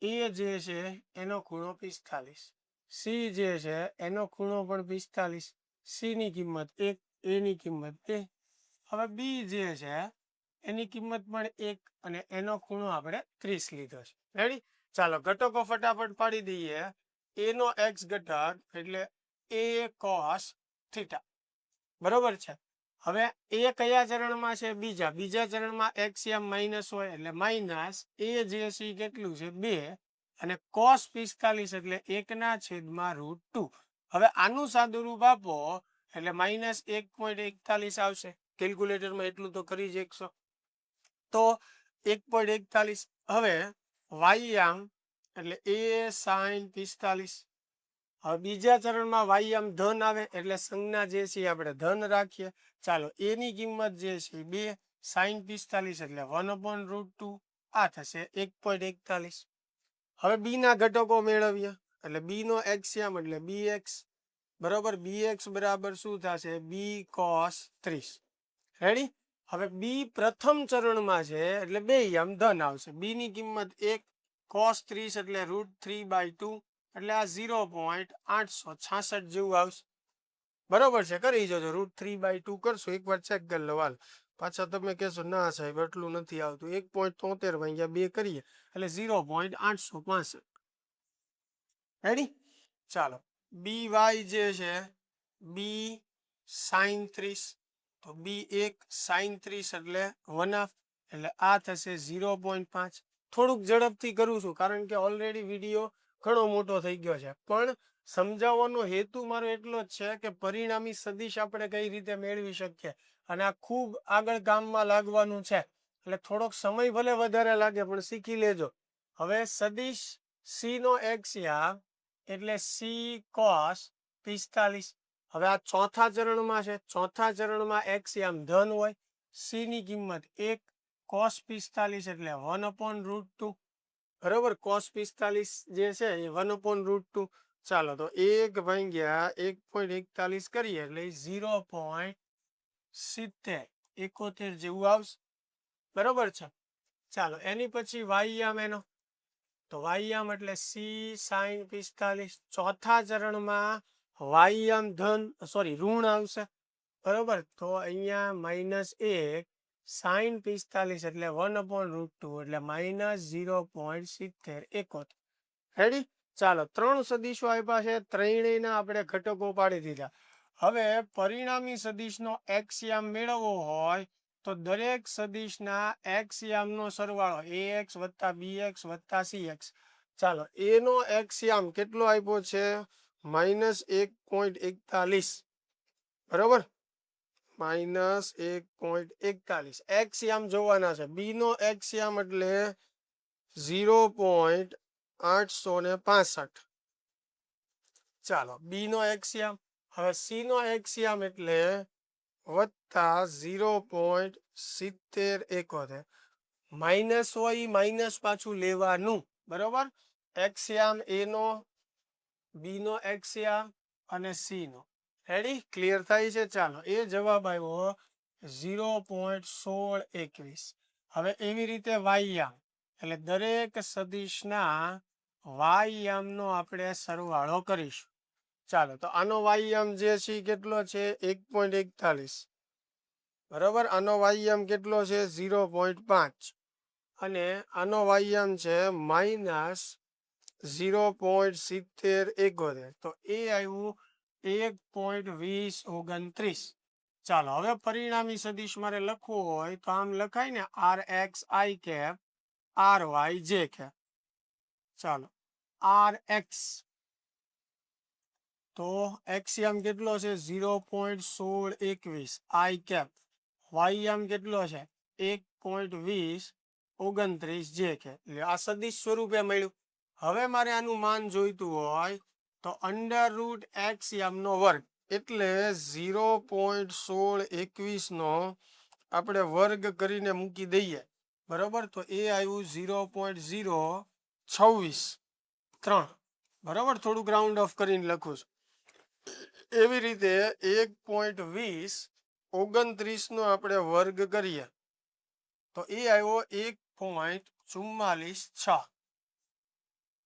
એ જે છે એનો ખૂણો 45, સી જે છે એનો ખૂણો પણ 45, સી ની કિંમત 1, એ ની કિંમત 2. હવે બી જે છે એની કિંમત પણ 1 અને એનો ખૂણો આપણે 30 લીધો છે. રેડી? ચાલો ઘટકો ફટાફટ પાડી દઈએ. એ નો એક્સ ઘટક એટલે એ કોસ થીટા, બરોબર છે. હવે એ કયા ચરણમાં છે? બીજા ચરણમાં એક્સિયમ માઇનસ હોય એટલે માઇનસ એ જે છે કેટલું છે 2, અને કોસ 45 એટલે 1/√2. હવે આનું સાદુરૂપ આપો એટલે -1.41 આવશે. કેલ્ક્યુલેટરમાં એટલું તો કરી જ શકશો. તો 1.41. હવે વાયયામ એટલે એ sin 45. હવે બીજા ચરણમાં વાયયામ ધન આવે એટલે સંજ્ઞા જે છે આપણે ધન રાખીએ. ચાલો એની કિંમત જે છે 2, sin 45 એટલે 1/√2. આ થશે 1.41. હવે બી ના ઘટકો મેળવીએ એટલે બી નો એક્સિયમ એટલે bx, બરોબર. bx બરાબર શું થશે? બી cos 30. રેડી? હવે બી પ્રથમ ચરણમાં છે એટલે બે આમ ધન આવશે. બી ની કિંમત 1, cos 30 એટલે √3/2 એટલે આ 0.866 જેવું આવશે, બરોબર છે. કરી જોજો, √3/2 કરશો, એકવાર ચેક કરી લો. હાલ પાછા તમે કહેશો ના સાહેબ એટલું નથી આવતું. 1.73 ભાગ્યા 2 કરીએ એટલે 0.865. રેડી? ચાલો બી વાય જે છે બી sin 30, તો બી 1 sin 30 એટલે 1/2 એટલે આ થશે 0.5. થોડુંક ઝડપથી કરું છું કારણ કે ઓલરેડી વિડીયો ઘણો મોટો થઈ ગયો છે, પણ સમજાવવાનો હેતુ મારો એટલો જ છે કે પરિણામી સદિશ આપણે કઈ રીતે મેળવી શકીએ, અને આ ખૂબ આગળ કામમાં લાગવાનું છે. એટલે થોડોક સમય ભલે વધારે લાગે પણ શીખી લેજો. હવે સદિશ સી નો એક્સિયમ એટલે સી કોસ 45. હવે આ ચોથા ચરણમાં છે. ચોથા ચરણમાં એક્સિયમ ધન હોય. સી ની કિંમત 1, cos 45 એટલે 1/√2, બરોબર. cos 45 જે છે એ 1/√2. ચાલો તો 1 ભાગ્યા 1.41 કરીએ એટલે 0.7071 જેવું આવશે, બરોબર છે. ચાલો એની પછી વાયયામ એનો, તો વાયયામ એટલે સી sin 45. ચોથા ચરણમાં વાયયામ ધન ઋણ આવશે, બરોબર. તો અહીંયા -1 sin 45 એટલે 1/√2 એટલે -0.7071. રેડી? ચાલો 3 સદીશો આપ્યા છે, ત્રણેયના આપણે ઘટકો પાડી દીધા. હવે પરિણામી સદિશનો એક્સિયમ મેળવવો હોય તો દરેક સદિશના એક્સિયમનો સરવાળો ax + bx + cx. ચાલો એનો એક્સિયમ કેટલો આપ્યો છે? -1.41, બરોબર. -1.41 એક્સિયમ જોવાના છે. બી નો એક્સિયમ એટલે 0.865. ચાલો બી નો એક્સિયમ. હવે સી નો એક્સિયમ એટલે +0.7071. માઇનસ હોય માઇનસ પાછું લેવાનું, બરોબર. એક્સિયમ એ નો, બી નો એક્સિયમ અને સી નો. રેડી? ક્લિયર થાય છે? ચાલો એ જવાબ આવ્યો 0.1621. હવે એવી રીતે વાયયામ એટલે દરેક સદિશના વાયયામનો આપણે સરવાળો કરીશું. ચાલો તો આનો વાયયામ જે છે કેટલો છે? 1.41, બરોબર. આનો વાયયામ કેટલો છે? 0.5, અને આનો વાયયામ છે -0.7071. તો એ આવ્યું 1.2029. ચાલો હવે પરિણામી સદિશ મારે લખવું હોય તો આમ લખાય ને, rxi cap ry j cap. ચાલો rx તો એક્સિયમ કેટલો છે? 0.1621 i કેપ. વાયયામ કેટલો છે? 1.2029 જે કે એટલે આ સદિશ સ્વરૂપે મળ્યું. હવે મારે આનું માન જોઈતું હોય તો √x નો વર્ગ એટલે 0.1621 નો આપણે વર્ગ કરીને મૂકી દઈએ, બરોબર. તો એ આવ્યું 0.026 બરોબર. થોડુંક રાઉન્ડ ઓફ કરીને લખું છું. એવી રીતે 1.2029 નો આપણે વર્ગ કરીએ તો એ આવ્યો 1.446.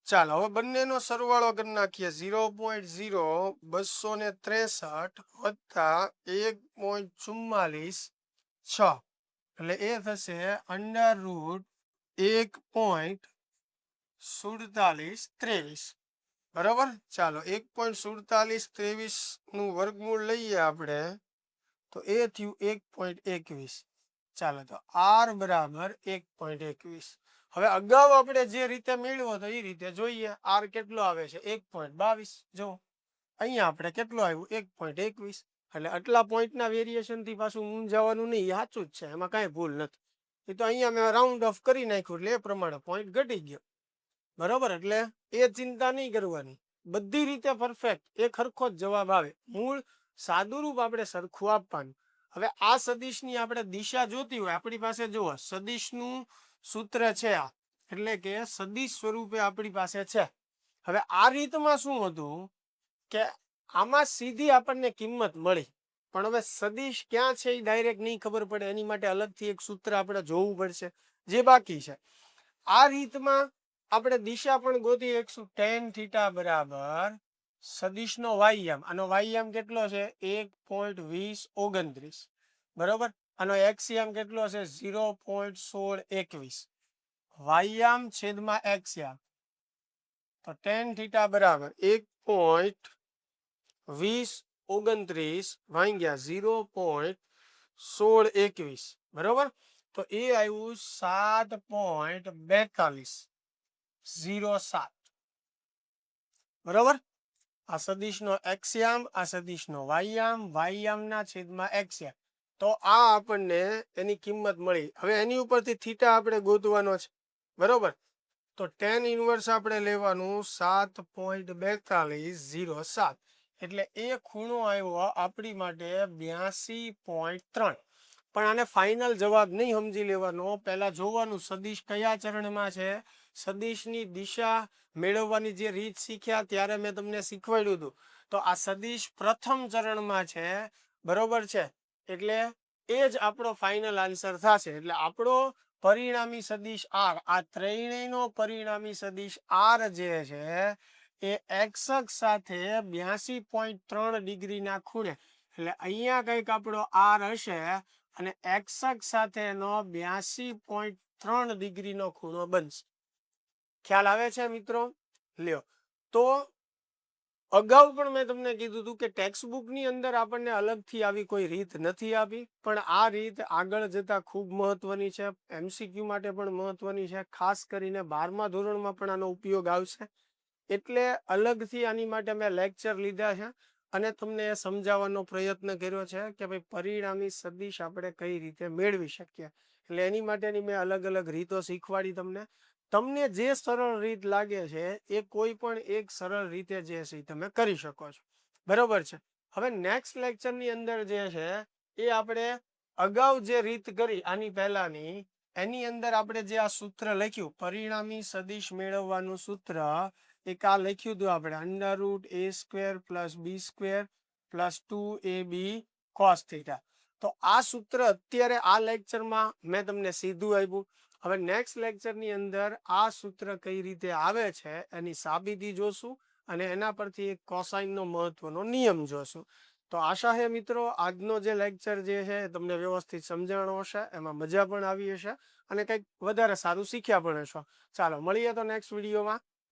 ચાલો હવે બંનેનો સરવાળો કરી નાખીએ. 0.0263 વત્તા 1.446 એટલે એ થશે √1.4723. બરાબર. ચાલો 1.4723 નું વર્ગમૂળ લઈએ આપણે તો એ થયું 1.21. ચાલો તો r બરાબર 1.21. હવે અગાઉ આપણે જે રીતે મેળવ્યો તો એ રીતે જોઈએ. r કેટલો આવે છે 1.22. જો અહીંયા આપણે કેટલો આવ્યું 1.21. એટલે આટલા પોઈન્ટના વેરિએશનથી પાછું મૂંઝાવાનું નહીં, એ સાચું જ છે, એમાં કાંઈ ભૂલ નથી. એ તો અહીંયા મેં રાઉન્ડ ઓફ કરી નાખ્યું એટલે એ પ્રમાણે પોઈન્ટ ઘટી ગયો, બરોબર. એટલે એ ચિંતા નહીં કરવાની, બધી રીતે પરફેક્ટ એક સરખો જ જવાબ આવે. મૂળ સાદુરૂપ આપણે સરખું આપવાનું. હવે આ સદિશની આપણે દિશા જોતી હોય આપણી પાસે, જુઓ સદિશનું સૂત્ર છે આ, એટલે કે સદિશ સ્વરૂપે આપણી પાસે છે. હવે આ રીતમાં શું હતું કે આમાં સીધી આપણને કિંમત મળી, પણ હવે સદિશ ક્યાં છે એ ડાયરેક્ટ નહીં ખબર પડે, એની માટે અલગથી એક સૂત્ર આપણે જોવું પડશે, જે બાકી છે. આ રીતમાં આપણે દિશા પણ ગોતી શકશું. tan થીટા બરાબર સદિશનો વાયયામ, આનો વાયયામ કેટલો છે 1.2029, બરોબર. આનો એક્સયામ કેટલો છે 0.1621, વાયયામ છેદમાં એક્સયામ. તો tan થીટા બરાબર 1.2029 ભાગ્યા 0.1621, બરોબર. તો એ આવ્યું 7.4207, બરોબર. આ સદિશનો એક્સયામ, આ સદિશનો વાયયામ, વાયયામના છેદમાં એક્સયામ. તો આ આપણને એની કિંમત મળી. હવે એની ઉપરથી થીટા આપણે ગોતવાનો છે, બરોબર. તો tan ઇનવર્સ આપણે લેવાનું 7.4207, એટલે એ ખૂણો આવ્યો આપણી માટે 82.3. પણ આને ફાઇનલ જવાબ નહીં સમજી લેવાનો, પહેલા જોવાનું સદિશ કયા ચરણમાં છે. સદિશની દિશા મેળવવાની જે રીત શીખ્યા ત્યારે મેં તમને શીખવાડ્યું હતું. તો આ સદિશ પ્રથમ ચરણમાં છે, બરોબર છે. એટલે એ જ આપણો ફાઇનલ આન્સર થશે. એટલે આપણો પરિણામી સદિશ r, આ ત્રણેયનો પરિણામી સદિશ r જે છે એ એક્સ અક્ષ સાથે 82.3 ડિગ્રીના ખૂણે, એટલે અહીંયા કંઈક આપણો r હશે અને એક્સ અક્ષ સાથેનો 82.3 ડિગ્રીનો ખૂણો બનશે. ખ્યાલ આવે છે મિત્રો? લ્યો, તો અગાઉ પણ મેં તમને કીધું હતું કે ટેક્સ્ટબુકની અંદર આપણને અલગથી આવી કોઈ રીત નથી આપી, પણ આ રીત આગળ જતા ખૂબ મહત્વની છે, MCQ માટે પણ મહત્વની છે, ખાસ કરીને 12મા ધોરણમાં પણ આનો ઉપયોગ આવશે. એટલે અલગથી આની માટે મેં લેક્ચર લીધા છે અને તમને એ સમજાવવાનો પ્રયત્ન કર્યો છે કે ભાઈ પરિણામી સદિશ આપણે કઈ રીતે મેળવી શકીએ. એટલે એની માટેની મેં અલગ અલગ રીતો શીખવાડી તમને. તમને જે સરળ રીત લાગે છે એ કોઈ પણ એક સરળ રીતે જે છે તમે કરી શકો છો, બરોબર છે. હવે નેક્સ્ટ લેક્ચરની અંદર જે છે એ આપણે અગાઉ જે રીત કરી આની પહેલાની, એની અંદર આપણે જે આ સૂત્ર લખ્યું પરિણામી સદિશ મેળવવાનું સૂત્ર, એક આ લખ્યું હતું આપણે √a² + b² + 2ab cos theta. તો આ સૂત્ર અત્યારે આ લેક્ચરમાં મેં તમને સીધું આપ્યું. હવે નેક્સ્ટ લેક્ચરની અંદર આ સૂત્ર કઈ રીતે આવે છે એની સાબિતી જોશું અને એના પરથી એક કોસાઇનનો મહત્વનો નિયમ જોશું. તો આશા છે મિત્રો આજનો જે લેક્ચર જે છે તમને વ્યવસ્થિત સમજાણો હશે, એમાં મજા પણ આવી હશે અને કંઈક વધારે સારું શીખ્યા પણ હશો. ચાલો મળીએ તો નેક્સ્ટ વિડીયોમાં.